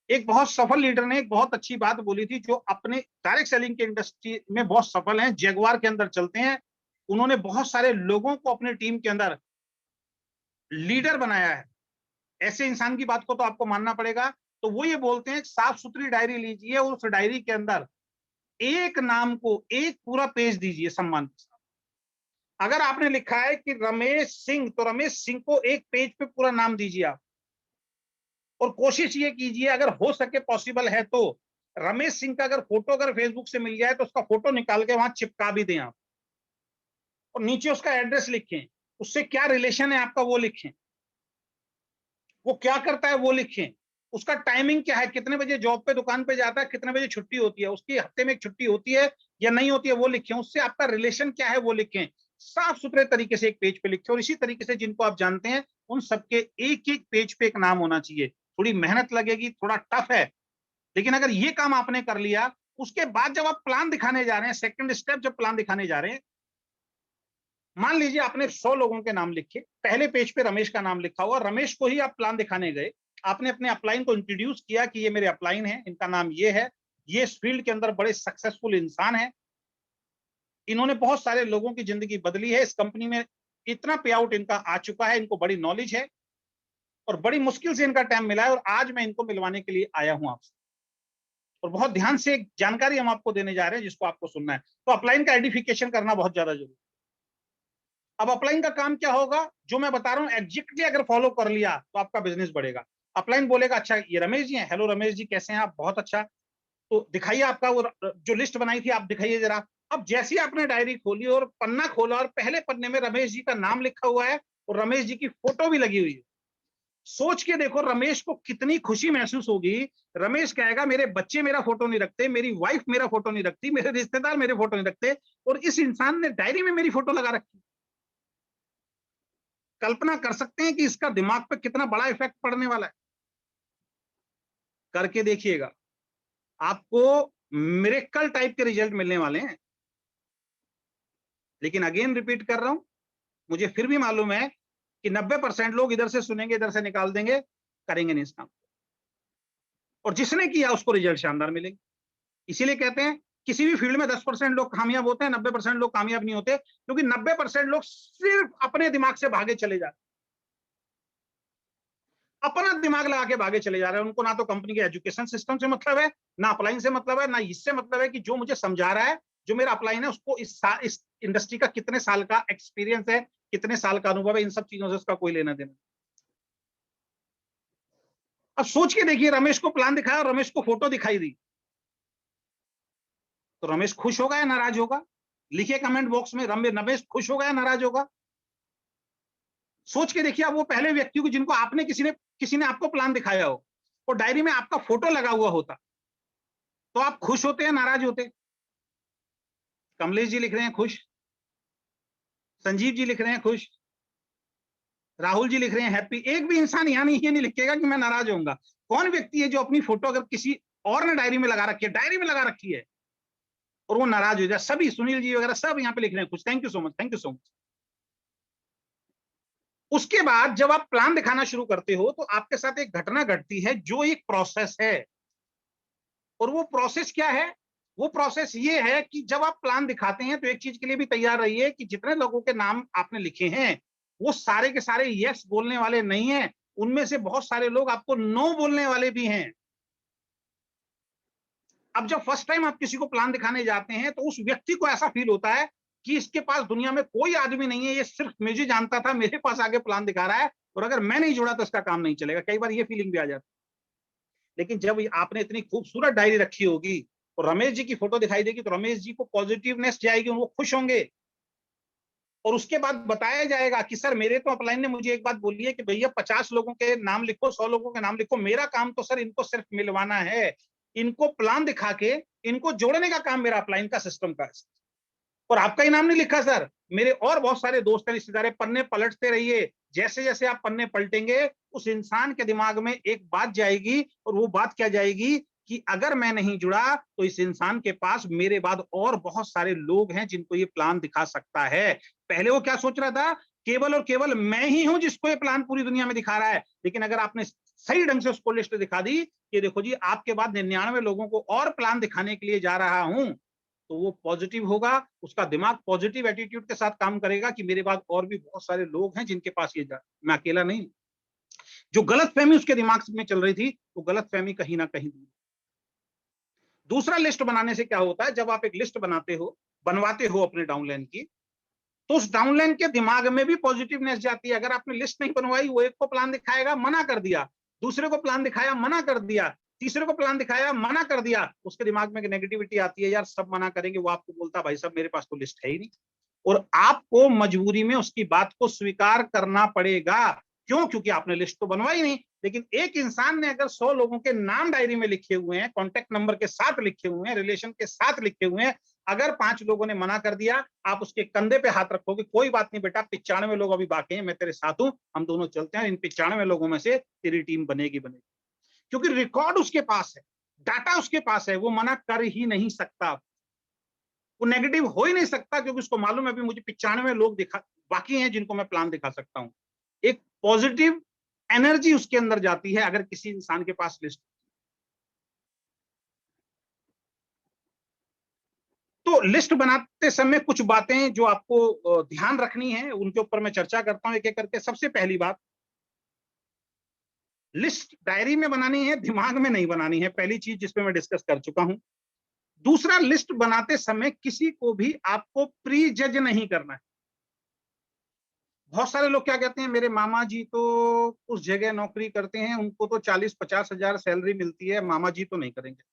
एक बहुत सफल लीडर ने एक बहुत अच्छी बात बोली थी, जो अपने डायरेक्ट सेलिंग के इंडस्ट्री में बहुत सफल हैं, जगुआर के अंदर चलते हैं। उन्होंने बहुत सारे लोगों को अपने टीम के अंदर लीडर बनाया है। ऐसे इंसान की बात को तो आपको मानना पड़ेगा। तो वो ये बोलते हैं, साफ सुथरी डायरी लीजिए और उस डायरी के अंदर एक नाम को एक पूरा पेज दीजिए सम्मान के साथ। अगर आपने लिखा है कि रमेश सिंह, तो रमेश सिंह को एक पेज पे पूरा नाम दीजिए आप। और कोशिश ये कीजिए, अगर हो सके, पॉसिबल है तो, रमेश सिंह का अगर फोटो अगर फेसबुक से मिल जाए तो उसका फोटो निकाल के वहां चिपका भी दें आप, और नीचे उसका एड्रेस लिखें, उससे क्या रिलेशन है आपका वो लिखें, वो क्या करता है वो लिखें, उसका टाइमिंग क्या है, कितने बजे जॉब पे दुकान पे जाता है, कितने बजे छुट्टी होती है, उसकी हफ्ते में एक छुट्टी होती है या नहीं होती है वो लिखें, उससे आपका रिलेशन क्या है वो लिखें। साफ सुथरे तरीके से एक पेज पे लिखें। और इसी तरीके से जिनको आप जानते हैं उन सबके एक एक पेज पे एक नाम होना चाहिए। थोड़ी मेहनत लगेगी, थोड़ा टफ है, लेकिन अगर ये काम आपने कर लिया, उसके बाद जब आप प्लान दिखाने जा रहे हैं, सेकंड स्टेप जब प्लान दिखाने जा रहे हैं, मान लीजिए आपने 100 लोगों के नाम लिखे, पहले पेज पे रमेश का नाम लिखा हुआ, रमेश को ही आप प्लान दिखाने गए, आपने अपने अपलाइन को इंट्रोड्यूस किया कि ये मेरे अपलाइन है, इनका नाम ये है, ये इस फील्ड के अंदर बड़े सक्सेसफुल इंसान है, इन्होंने बहुत सारे लोगों की जिंदगी बदली है, इस कंपनी में इतना पे आउट इनका आ चुका है, इनको बड़ी नॉलेज है और बड़ी मुश्किल से इनका टाइम मिला है और आज मैं इनको मिलवाने के लिए आया हूं आपसे। और बहुत ध्यान से एक जानकारी हम आपको देने जा रहे हैं जिसको आपको सुनना है। तो अपलाइन का आइडेंटिफिकेशन करना बहुत ज्यादा जरूरी है। अब अपलाइन का काम क्या होगा, जो मैं बता रहा हूं एग्जैक्टली अगर फॉलो कर लिया तो आपका बिजनेस बढ़ेगा। अपलाइन बोलेगा, अच्छा ये रमेश जी हैं, हेलो रमेश जी कैसे हैं आप, बहुत अच्छा, तो दिखाइए आपका वो जो लिस्ट बनाई थी आप दिखाइए जरा। अब जैसे ही आपने डायरी खोली और पन्ना खोला और पहले पन्ने में रमेश जी का नाम लिखा हुआ है और रमेश जी की फोटो भी लगी हुई है, सोच के देखो रमेश को कितनी खुशी महसूस होगी। रमेश कहेगा, मेरे बच्चे मेरा फोटो नहीं रखते, मेरी वाइफ मेरा फोटो नहीं रखती, मेरे रिश्तेदार मेरे फोटो नहीं रखते, और इस इंसान ने डायरी में मेरी फोटो लगा रखी। कल्पना कर सकते हैं कि इसका दिमाग पे कितना बड़ा इफेक्ट पड़ने वाला है। करके देखिएगा, आपको मिरेकल टाइप के रिजल्ट मिलने वाले हैं। लेकिन अगेन रिपीट कर रहा हूं, मुझे फिर भी मालूम है कि 90% लोग इधर से सुनेंगे, इधर से निकाल देंगे, करेंगे नहीं इस काम, और जिसने किया उसको रिजल्ट शानदार मिलेंगे। इसीलिए कहते हैं किसी भी फील्ड में 10% लोग कामयाब होते हैं, 90% लोग कामयाब नहीं होते, क्योंकि 90% लोग सिर्फ अपने दिमाग से भागे चले जाते, अपना दिमाग लगा के भागे चले जा रहे हैं। उनको ना तो कंपनी के एजुकेशन सिस्टम से मतलब है, ना अपलाइन से मतलब है, ना इससे मतलब है कि जो मुझे समझा रहा है, जो मेरा अपलाइन है, उसको इस इंडस्ट्री का कितने साल का एक्सपीरियंस है, कितने साल का अनुभव है, इन सब चीजों से उसका कोई लेना देना। अब सोच के देखिए, रमेश को प्लान दिखाया और रमेश को फोटो दिखाई दी, तो रमेश खुश होगा या नाराज होगा? लिखिए कमेंट बॉक्स में, रमेश खुश होगा या नाराज होगा? सोच के देखिए, आप वो पहले व्यक्ति को जिनको आपने किसी ने आपको प्लान दिखाया हो और डायरी में आपका फोटो लगा हुआ होता, तो आप खुश होते हैं नाराज होते? कमलेश जी लिख रहे हैं खुश, संजीव जी लिख रहे हैं खुश, राहुल जी लिख रहे हैं हैप्पी। एक भी इंसान यहाँ नहीं, ये नहीं लिखेगा कि मैं नाराज होऊंगा। कौन व्यक्ति है जो अपनी फोटो अगर किसी और ने डायरी में लगा रखी है, डायरी में लगा रखी है, और वो नाराज हो जाए? सभी, सुनील जी वगैरह सब यहाँ पे लिख रहे हैं खुश, thank you so much, thank you so much. उसके बाद जब आप प्लान दिखाना शुरू करते हो तो आपके साथ एक घटना घटती है जो एक प्रोसेस है, और वो प्रोसेस क्या है, वो प्रोसेस ये है कि जब आप प्लान दिखाते हैं तो एक चीज के लिए भी तैयार रहिए कि जितने लोगों के नाम आपने लिखे हैं वो सारे के सारे यस बोलने वाले नहीं हैं, उनमें से बहुत सारे लोग आपको नो बोलने वाले भी हैं। अब जब फर्स्ट टाइम आप किसी को प्लान दिखाने जाते हैं तो उस व्यक्ति को ऐसा फील होता है कि इसके पास दुनिया में कोई आदमी नहीं है, ये सिर्फ मुझे जानता था, मेरे पास आके प्लान दिखा रहा है और अगर मैं नहीं जुड़ा तो इसका काम नहीं चलेगा। कई बार ये फीलिंग भी आ जाती है। लेकिन जब आपने इतनी खूबसूरत डायरी रखी होगी और रमेश जी की फोटो दिखाई देगी तो रमेश जी को पॉजिटिवनेस जाएगी, वो खुश होंगे और उसके बाद बताया जाएगा कि सर मेरे तो अपलाइन ने मुझे एक बात बोली है कि भैया 50 लोगों के नाम लिखो, 100 लोगों के नाम लिखो, मेरा काम तो सर इनको सिर्फ मिलवाना है, इनको प्लान दिखा के इनको जोड़ने का काम मेरा अपलाइन का सिस्टम का है। और आपका ही नाम नहीं लिखा सर, मेरे और बहुत सारे दोस्त हैं, रिश्तेदार हैं, पन्ने पलटते रहिए। जैसे जैसे आप पन्ने पलटेंगे उस इंसान के दिमाग में एक बात जाएगी और वो बात क्या जाएगी कि अगर मैं नहीं जुड़ा तो इस इंसान के पास मेरे बाद और बहुत सारे लोग हैं जिनको ये प्लान दिखा सकता है। पहले वो क्या सोच रहा था, केवल और केवल मैं ही हूं जिसको ये प्लान पूरी दुनिया में दिखा रहा है। लेकिन अगर आपने सही ढंग से उसको लिस्ट दिखा दी कि देखो जी आपके बाद 99 लोगों को और प्लान दिखाने के लिए जा रहा हूं, तो वो पॉजिटिव होगा, उसका दिमाग पॉजिटिव एटीट्यूड के साथ काम करेगा कि मेरे बाद और भी बहुत सारे लोग हैं जिनके पास ये मैं अकेला नहीं। जो गलतफहमी उसके दिमाग में चल रही थी वो गलतफहमी कहीं ना कहीं दूर। दूसरा, लिस्ट बनाने से क्या होता है, जब आप एक लिस्ट बनवाते हो अपने डाउनलाइन की, तो उस डाउनलाइन के दिमाग में भी पॉजिटिवनेस जाती है। अगर आपने लिस्ट नहीं बनवाई, वो एक को प्लान दिखाएगा, मना कर दिया, दूसरे को प्लान दिखाया, मना कर दिया, तीसरे को प्लान दिखाया, मना कर दिया, उसके दिमाग में नेगेटिविटी आती है, यार सब मना करेंगे, वो आपको बोलता भाई साहब मेरे पास तो लिस्ट है ही नहीं। और आपको मजबूरी में उसकी बात को स्वीकार करना पड़ेगा। क्यों? क्योंकि आपने लिस्ट तो बनवाई नहीं। लेकिन एक इंसान ने अगर 100 लोगों के नाम डायरी में लिखे हुए हैं, कॉन्टेक्ट नंबर के साथ लिखे हुए हैं, रिलेशन के साथ लिखे हुए हैं, अगर 5 लोगों ने मना कर दिया, आप उसके कंधे पे हाथ रखोगे, कोई बात नहीं बेटा, 95 लोग अभी बाकी हैं, मैं तेरे साथ हूं, हम दोनों चलते हैं, इन 95 लोगों में से तेरी टीम बनेगी बनेगी। क्योंकि रिकॉर्ड उसके पास है, डाटा उसके पास है, वो मना कर ही नहीं सकता, वो नेगेटिव हो ही नहीं सकता, क्योंकि उसको मालूम है अभी मुझे 95 लोग दिखा बाकी हैं जिनको मैं प्लान दिखा सकता हूं। एक पॉजिटिव एनर्जी उसके अंदर जाती है अगर किसी इंसान के पास लिस्ट। तो लिस्ट बनाते समय कुछ बातें जो आपको ध्यान रखनी है, उनके ऊपर मैं चर्चा करता हूं एक एक करके। सबसे पहली बात, लिस्ट डायरी में बनानी है, दिमाग में नहीं बनानी है, पहली चीज जिसपे मैं डिस्कस कर चुका हूं। दूसरा, लिस्ट बनाते समय किसी को भी आपको प्री जज नहीं करना है। बहुत सारे लोग क्या कहते हैं, मेरे मामा जी तो उस जगह नौकरी करते हैं, उनको तो 40-50 हजार सैलरी मिलती है, मामा जी तो नहीं करेंगे।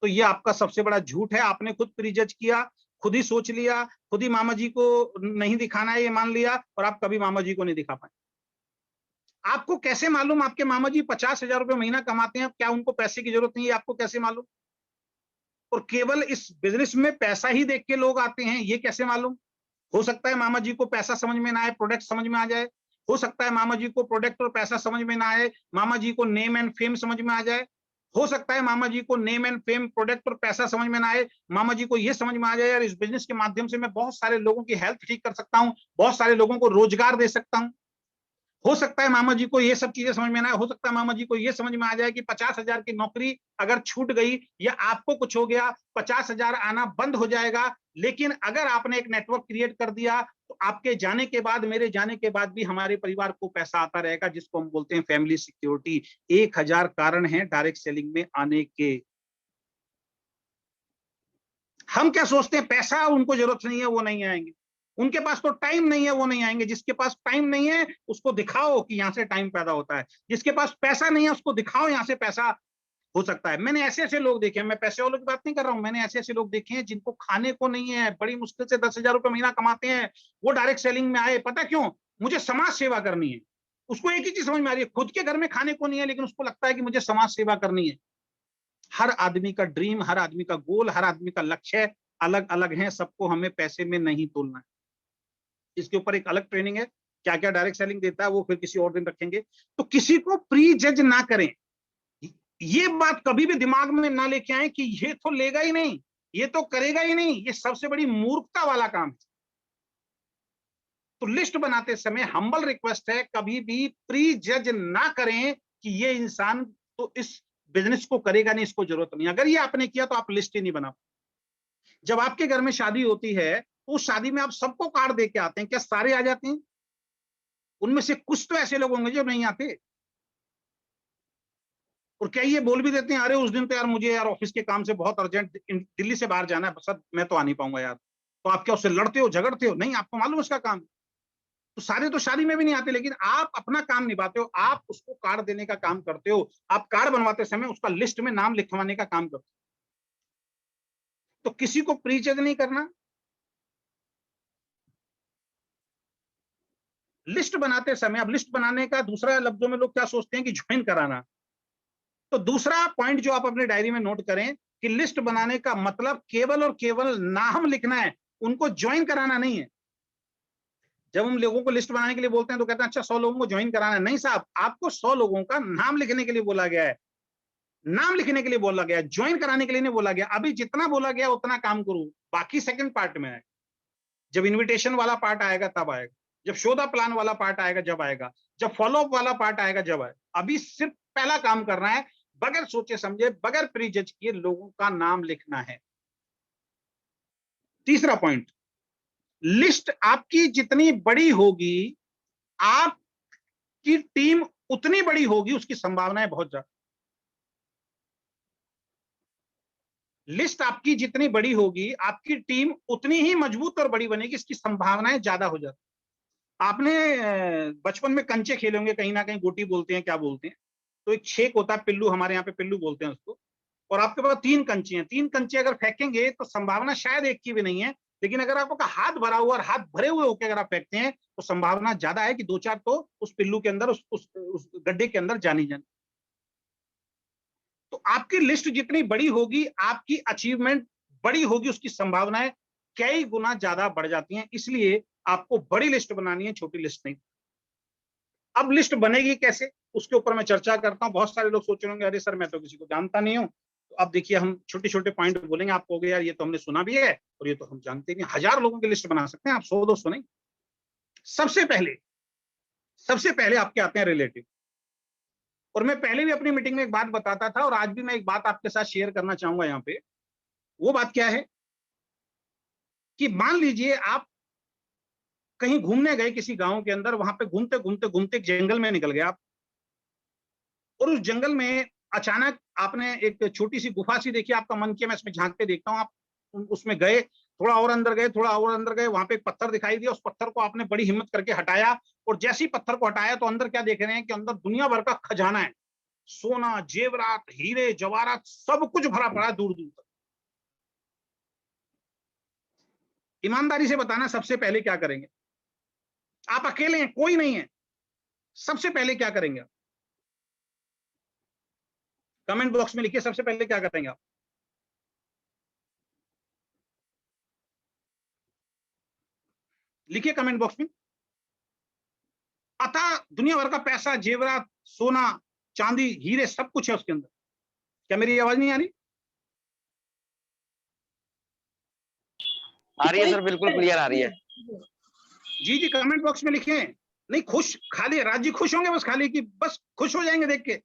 तो ये आपका सबसे बड़ा झूठ है। आपने खुद प्रीजज किया, खुद ही सोच लिया, खुद ही मामा जी को नहीं दिखाना है ये मान लिया, और आप कभी मामा जी को नहीं दिखा पाए। आपको कैसे मालूम आपके मामा जी 50,000 रुपए महीना कमाते हैं, क्या उनको पैसे की जरूरत नहीं है, आपको कैसे मालूम? और केवल इस बिजनेस में पैसा ही देख के लोग आते हैं, ये कैसे मालूम? हो सकता है मामा जी को पैसा समझ में ना आए, प्रोडक्ट समझ में आ जाए। हो सकता है मामा जी को प्रोडक्ट और पैसा समझ में ना आए, मामा जी को नेम एंड फेम समझ में आ जाए। हो सकता है मामा जी को नेम एंड फेम, प्रोडक्ट और पैसा समझ में ना आए, मामा जी को ये समझ में आ जाए यार इस बिजनेस के माध्यम से मैं बहुत सारे लोगों की हेल्थ ठीक कर सकता हूँ, बहुत सारे लोगों को रोजगार दे सकता हूँ। हो सकता है मामा जी को ये सब चीजें समझ में ना आए, हो सकता है मामा जी को ये समझ में आ जाए कि 50,000 की नौकरी अगर छूट गई या आपको कुछ हो गया, 50,000 आना बंद हो जाएगा। लेकिन अगर आपने एक नेटवर्क क्रिएट कर दिया तो आपके जाने के बाद, मेरे जाने के बाद भी हमारे परिवार को पैसा आता रहेगा, जिसको हम बोलते हैं फैमिली सिक्योरिटी। 1000 कारण हैं डायरेक्ट सेलिंग में आने के। हम क्या सोचते हैं, पैसा उनको जरूरत नहीं है वो नहीं आएंगे, उनके पास तो टाइम नहीं है वो नहीं आएंगे। जिसके पास टाइम नहीं है उसको दिखाओ कि यहाँ से टाइम पैदा होता है, जिसके पास पैसा नहीं है उसको दिखाओ यहाँ से पैसा हो सकता है। मैंने ऐसे ऐसे लोग देखे हैं, मैं पैसे वालों की बात नहीं कर रहा हूँ, मैंने ऐसे ऐसे लोग देखे हैं जिनको खाने को नहीं है, बड़ी मुश्किल से 10,000 रुपए महीना कमाते हैं, वो डायरेक्ट सेलिंग में आए। पता क्यों? मुझे समाज सेवा करनी है। उसको एक ही चीज समझ में आ रही है, खुद के घर में खाने को नहीं है लेकिन उसको लगता है कि मुझे समाज सेवा करनी है। हर आदमी का ड्रीम, हर आदमी का गोल, हर आदमी का लक्ष्य अलग अलग है, सबको हमें पैसे में नहीं तोलना है। इसके ऊपर एक अलग ट्रेनिंग है, क्या क्या डायरेक्ट सेलिंग देता है वो फिर किसी और दिन रखेंगे। तो किसी को प्री जज ना करें, ये बात कभी भी दिमाग में ना लेके आए कि ये तो लेगा ही नहीं, ये तो करेगा ही नहीं, ये सबसे बड़ी मूर्खता वाला काम है। तो लिस्ट बनाते समय हम्बल रिक्वेस्ट है, कभी भी प्री जज ना करें कि ये इंसान तो इस बिजनेस को करेगा नहीं, इसको जरूरत नहीं। अगर ये आपने किया तो आप लिस्ट ही नहीं बना। जब आपके घर में शादी होती है तो उस शादी में आप सबको कार्ड दे के आते हैं, क्या सारे आ जाते हैं? उनमें से कुछ तो ऐसे लोग होंगे जो नहीं आते। और क्या ये बोल भी देते हैं, अरे उस दिन तो यार मुझे यार ऑफिस के काम से बहुत अर्जेंट दिल्ली से बाहर जाना है, सर मैं तो आ नहीं पाऊंगा यार। तो आप क्या उससे लड़ते हो, झगड़ते हो? नहीं, आपको मालूम उसका काम। तो सारे तो शादी में भी नहीं आते, लेकिन आप अपना काम निभाते हो, आप उसको कार्ड देने का काम करते हो, आप कार्ड बनवाते समय उसका लिस्ट में नाम लिखवाने का काम करते हो। तो किसी को प्रीचेज नहीं करना। लिस्ट बनाते समय, अब लिस्ट बनाने का दूसरा लफ्जों में लोग क्या सोचते हैं कि ज्वाइन कराना। तो दूसरा पॉइंट जो आप अपनी डायरी में नोट करें कि लिस्ट बनाने का मतलब केवल और केवल नाम लिखना है, उनको ज्वाइन कराना नहीं है। जब हम लोगों को लिस्ट बनाने के लिए बोलते हैं तो कहते हैं अच्छा 100 लोगों को ज्वाइन कराना है। नहीं साहब, आपको 100 लोगों का नाम लिखने के लिए बोला गया है, नाम लिखने के लिए बोला गया है, ज्वाइन कराने के लिए नहीं बोला गया। अभी जितना बोला गया उतना काम करूं, बाकी सेकंड पार्ट में है। जब इन्विटेशन वाला पार्ट आएगा तब आएगा, जब शो द प्लान वाला पार्ट आएगा जब आएगा, जब फॉलो अप वाला पार्ट आएगा जब आएगा। अभी सिर्फ पहला काम करना है, बगैर सोचे समझे, बगैर प्री जज किए लोगों का नाम लिखना है। तीसरा पॉइंट, लिस्ट आपकी जितनी बड़ी होगी, आपकी टीम उतनी बड़ी होगी, उसकी संभावनाएं बहुत ज्यादा। लिस्ट आपकी जितनी बड़ी होगी, आपकी टीम उतनी ही मजबूत और बड़ी बनेगी, इसकी संभावनाएं ज्यादा हो जाती। आपने बचपन में कंचे खेले होंगे, कहीं ना कहीं गोटी बोलते हैं, क्या बोलते हैं, तो एक छेक होता है, पिल्लू, हमारे यहाँ पे पिल्लू बोलते हैं उसको। और आपके पास 3 कंचे हैं, 3 कंचे अगर फेंकेंगे तो संभावना शायद एक की भी नहीं है, लेकिन अगर आपका हाथ भरा हुआ और हाथ भरे हुए होकर अगर आप फेंकते हैं तो संभावना ज्यादा है कि 2-4 तो उस पिल्लू के अंदर, उस गड्ढे के अंदर जानी जानी। तो आपकी लिस्ट जितनी बड़ी होगी, आपकी अचीवमेंट बड़ी होगी, उसकी संभावनाएं कई गुना ज्यादा बढ़ जाती हैं। इसलिए आपको बड़ी लिस्ट बनानी है, छोटी लिस्ट नहीं। अब लिस्ट बनेगी कैसे, उसके ऊपर मैं चर्चा करता हूं। बहुत सारे लोग सोच रहे होंगे अरे सर मैं तो किसी को जानता नहीं हूं। तो अब देखिए, हम छोटे छोटे पॉइंट बोलेंगे, आप कहोगे यार ये तो हमने सुना भी है और ये तो हम जानते नहीं। 1000 लोगों की लिस्ट बना सकते हैं आप, 100-200 नहीं। सबसे पहले आपके आते हैं रिलेटिव। और मैं पहले भी अपनी मीटिंग में एक बात बताता था और आज भी मैं एक बात आपके साथ शेयर करना चाहूंगा यहाँ पे। वो बात क्या है कि मान लीजिए आप कहीं घूमने गए किसी गांव के अंदर, वहां पे घूमते घूमते घूमते एक जंगल में निकल गए आप, और उस जंगल में अचानक आपने एक छोटी सी गुफा सी देखी। आपका मन किया मैं इसमें झांक के देखता हूँ। आप उसमें गए, थोड़ा और अंदर गए, थोड़ा और अंदर गए, वहां पे एक पत्थर दिखाई दिया। उस पत्थर को आपने बड़ी हिम्मत करके हटाया, और जैसे ही पत्थर को हटाया तो अंदर क्या देख रहे हैं कि अंदर दुनिया भर का खजाना है। सोना, जेवरात, हीरे जवाहरात, सब कुछ भरा पड़ा है दूर दूर तक। ईमानदारी से बताना, सबसे पहले क्या करेंगे? आप अकेले हैं, कोई नहीं है, सबसे पहले क्या करेंगे आप? कमेंट बॉक्स में लिखिए, सबसे पहले क्या करेंगे आप? लिखिए कमेंट बॉक्स में। अतः दुनिया भर का पैसा, जेवरात, सोना, चांदी, हीरे, सब कुछ है उसके अंदर। क्या मेरी आवाज नहीं आ रही? आ रही है सर, बिल्कुल क्लियर आ रही है। जी जी, कमेंट बॉक्स में लिखें। नहीं खुश, खाली राजी खुश होंगे बस, खाली कि बस खुश हो जाएंगे देख के।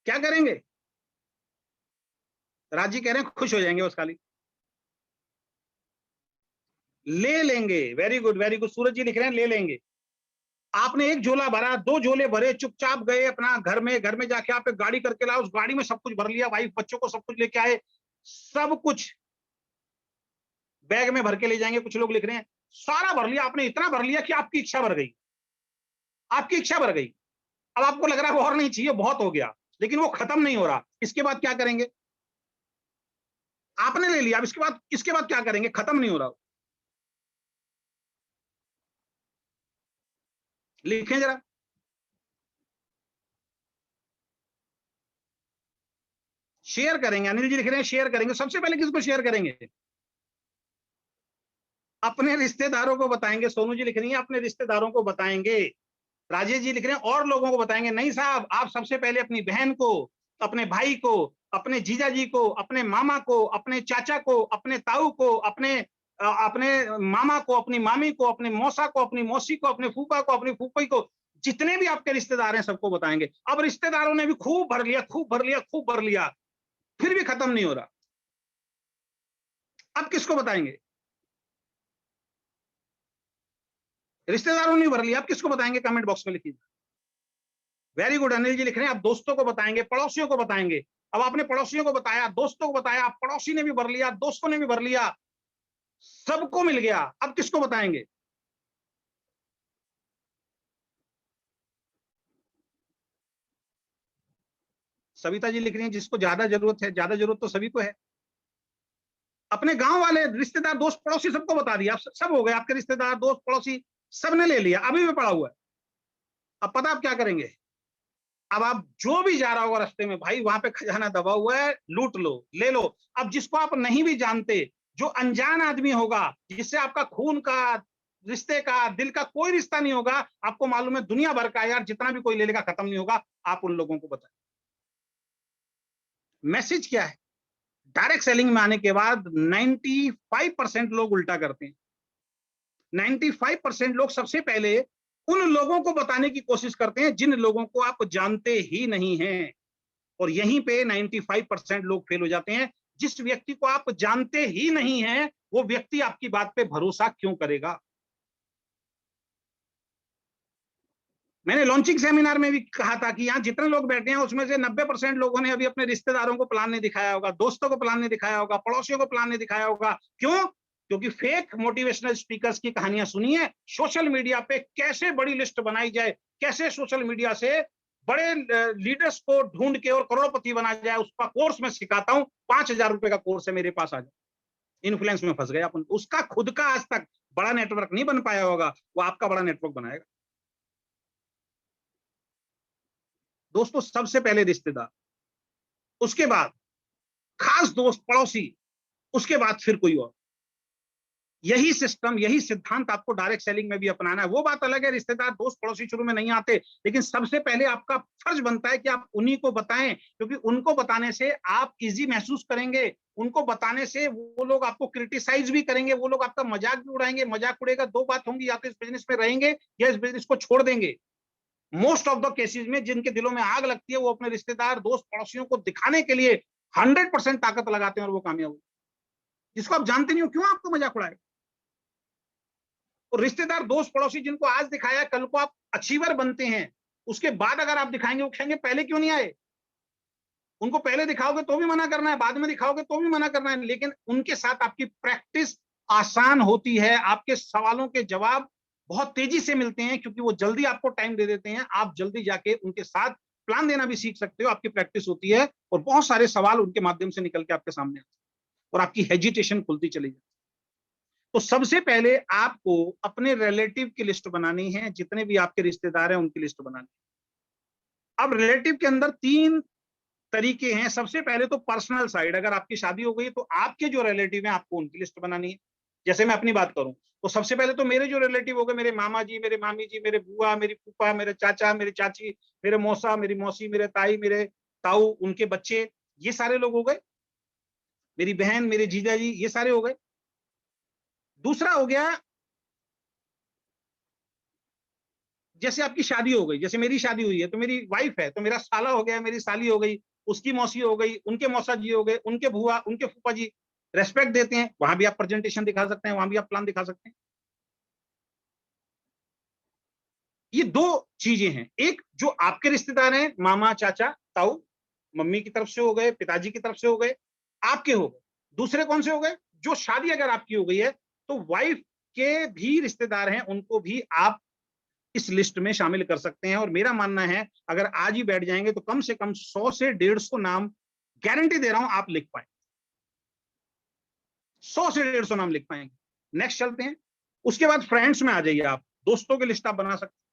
क्या करेंगे? राजी कह रहे हैं खुश हो जाएंगे बस खाली। ले लेंगे, वेरी गुड वेरी गुड। सूरज जी लिख रहे हैं ले लेंगे। आपने एक झोला भरा, 2 झोले भरे, चुपचाप गए अपना घर में जाके आप एक गाड़ी करके लाए, उस गाड़ी में सब कुछ भर लिया, वाइफ बच्चों को सब कुछ लेके आए, सब कुछ बैग में भर के ले जाएंगे। कुछ लोग लिख रहे हैं सारा भर लिया आपने, इतना भर लिया कि आपकी इच्छा भर गई, आपकी इच्छा भर गई। अब आपको लग रहा है वो और नहीं चाहिए, बहुत हो गया, लेकिन वो खत्म नहीं हो रहा। इसके बाद क्या करेंगे? आपने ले लिया, अब इसके बाद क्या करेंगे? खत्म नहीं हो रहा। लिखें जरा। शेयर करेंगे, अनिल जी लिख रहे हैं शेयर करेंगे। सबसे पहले किसको शेयर करेंगे? अपने रिश्तेदारों को बताएंगे। सोनू जी लिख रही है अपने रिश्तेदारों को बताएंगे। राजेश जी लिख रहे हैं और लोगों को बताएंगे। नहीं साहब, आप सबसे पहले अपनी बहन को, अपने भाई को, अपने जीजा जी को, अपने मामा को, अपने चाचा को, अपने ताऊ को, अपने मामा को, अपनी मामी को, अपने मौसा को, अपनी मौसी को, अपने फूफा को, अपनी फूफी को, जितने भी आपके रिश्तेदार हैं सबको बताएंगे। अब रिश्तेदारों ने भी खूब भर लिया, खूब भर लिया, खूब भर लिया, फिर भी खत्म नहीं हो रहा। अब किसको बताएंगे? रिश्तेदारों ने भर लिया, अब किसको बताएंगे? कमेंट बॉक्स में लिखिए। वेरी गुड, अनिल जी लिख रहे हैं, आप दोस्तों को बताएंगे, पड़ोसियों को बताएंगे। अब आपने पड़ोसियों को बताया, दोस्तों को बताया, पड़ोसी ने भी भर लिया, दोस्तों ने भी भर लिया, सबको मिल गया, अब किसको बताएंगे? सविता जी लिख रही हैं, जिसको ज्यादा जरूरत है, ज्यादा जरूरत तो सभी को है। अपने गांव वाले, रिश्तेदार, दोस्त, पड़ोसी सबको बता दिया, सब हो गए आपके रिश्तेदार, दोस्त, पड़ोसी, सबने ले लिया, अभी भी पड़ा हुआ है। अब पता आप क्या करेंगे? अब आप जो भी जा रहा होगा रास्ते में, भाई वहां पे खजाना दबा हुआ है, लूट लो, ले लो। अब जिसको आप नहीं भी जानते, जो अनजान आदमी होगा, जिससे आपका खून का, रिश्ते का, दिल का कोई रिश्ता नहीं होगा, आपको मालूम है दुनिया भर का यार जितना भी कोई ले लेगा खत्म नहीं होगा, आप उन लोगों को बताएं। मैसेज क्या है? डायरेक्ट सेलिंग में आने के बाद 95% लोग उल्टा करते हैं। 95% लोग सबसे पहले उन लोगों को बताने की कोशिश करते हैं जिन लोगों को आप जानते ही नहीं हैं, और यहीं पे 95% लोग फेल हो जाते हैं। जिस व्यक्ति को आप जानते ही नहीं हैं, वो व्यक्ति आपकी बात पे भरोसा क्यों करेगा? मैंने लॉन्चिंग सेमिनार में भी कहा था कि यहाँ जितने लोग बैठे हैं उसमें से 90% लोगों ने अभी अपने रिश्तेदारों को प्लान नहीं दिखाया होगा, दोस्तों को प्लान नहीं दिखाया होगा, पड़ोसियों को प्लान नहीं दिखाया होगा। क्यों? क्योंकि फेक मोटिवेशनल स्पीकर्स की कहानियां सुनी है, सोशल मीडिया पे कैसे बड़ी लिस्ट बनाई जाए, कैसे सोशल मीडिया से बड़े लीडर्स को ढूंढ के और करोड़पति बनाया जाए, उसका कोर्स मैं सिखाता हूँ। 5,000 रुपए का कोर्स है, मेरे पास आ जाए। इन्फ्लुएंस में फंस गए अपन। उसका खुद का आज तक बड़ा नेटवर्क नहीं बन पाया होगा, वो आपका बड़ा नेटवर्क बनाएगा। दोस्तों, सबसे पहले रिश्तेदार, उसके बाद खास दोस्त, पड़ोसी, उसके बाद फिर कोई और। यही सिस्टम, यही सिद्धांत आपको डायरेक्ट सेलिंग में भी अपनाना है। वो बात अलग है, रिश्तेदार, दोस्त, पड़ोसी शुरू में नहीं आते, लेकिन सबसे पहले आपका फर्ज बनता है कि आप उन्हीं को बताएं, क्योंकि उनको बताने से आप इजी महसूस करेंगे। उनको बताने से वो लोग आपको क्रिटिसाइज भी करेंगे, वो लोग आपका मजाक भी उड़ाएंगे। मजाक उड़ेगा, दो बात होंगी, या तो इस बिजनेस में रहेंगे या इस बिजनेस को छोड़ देंगे। मोस्ट ऑफ द केसेस में जिनके दिलों में आग लगती है, वो अपने रिश्तेदार, दोस्त, पड़ोसियों को दिखाने के लिए 100% ताकत लगाते हैं और वो कामयाब होते हैं। जिसको आप जानते नहीं हो, क्यों आपको मजाक उड़ाएगा? तो रिश्तेदार, दोस्त, पड़ोसी जिनको आज दिखाया, कल को आप अचीवर बनते हैं, उसके बाद अगर आप दिखाएंगे, वो कहेंगे पहले क्यों नहीं आए? उनको पहले दिखाओगे तो भी मना करना है, बाद में दिखाओगे तो भी मना करना है, लेकिन उनके साथ आपकी प्रैक्टिस आसान होती है। आपके सवालों के जवाब बहुत तेजी से मिलते हैं, क्योंकि वो जल्दी आपको टाइम दे देते हैं। आप जल्दी जाके उनके साथ प्लान देना भी सीख सकते हो, आपकी प्रैक्टिस होती है, और बहुत सारे सवाल उनके माध्यम से निकल के आपके सामने आते हैं और आपकी हेजिटेशन खुलती चली जाती है। तो सबसे पहले आपको अपने रिलेटिव की लिस्ट बनानी है, जितने भी आपके रिश्तेदार हैं उनकी लिस्ट बनानी है। अब रिलेटिव के अंदर 3 तरीके हैं। सबसे पहले तो पर्सनल साइड, अगर आपकी शादी हो गई तो आपके जो रिलेटिव हैं आपको उनकी लिस्ट बनानी है। जैसे मैं अपनी बात करूं तो सबसे पहले तो मेरे जो रिलेटिव हो गए, मेरे मामा जी, मेरे मामी जी, मेरे बुआ, मेरी फूफा, मेरे चाचा, मेरी चाची, मेरे मौसा, मेरी मौसी, मेरे ताई, मेरे ताऊ, उनके बच्चे, ये सारे लोग हो गए। मेरी बहन, मेरे जीजा जी, ये सारे हो गए। दूसरा हो गया, जैसे आपकी शादी हो गई, जैसे मेरी शादी हुई है तो मेरी वाइफ है, तो मेरा साला हो गया, मेरी साली हो गई, उसकी मौसी हो गई, उनके मौसा जी हो गए, उनके बुआ, उनके फूफा जी। रेस्पेक्ट देते हैं, वहां भी आप प्रेजेंटेशन दिखा सकते हैं, वहां भी आप प्लान दिखा सकते हैं। ये 2 चीजें हैं। एक, जो आपके रिश्तेदार हैं, मामा, चाचा, ताऊ, मम्मी की तरफ से हो गए, पिताजी की तरफ से हो गए, आपके हो गए। दूसरे कौन से हो गए? जो शादी अगर आपकी हो गई है तो वाइफ के भी रिश्तेदार हैं, उनको भी आप इस लिस्ट में शामिल कर सकते हैं। और मेरा मानना है, अगर आज ही बैठ जाएंगे तो कम से कम 100 से 150 नाम, गारंटी दे रहा हूं, आप लिख पाएंगे। 100 से 150 नाम लिख पाएंगे। नेक्स्ट चलते हैं। उसके बाद फ्रेंड्स में आ जाइए आप। दोस्तों की लिस्ट आप बना सकते हैं।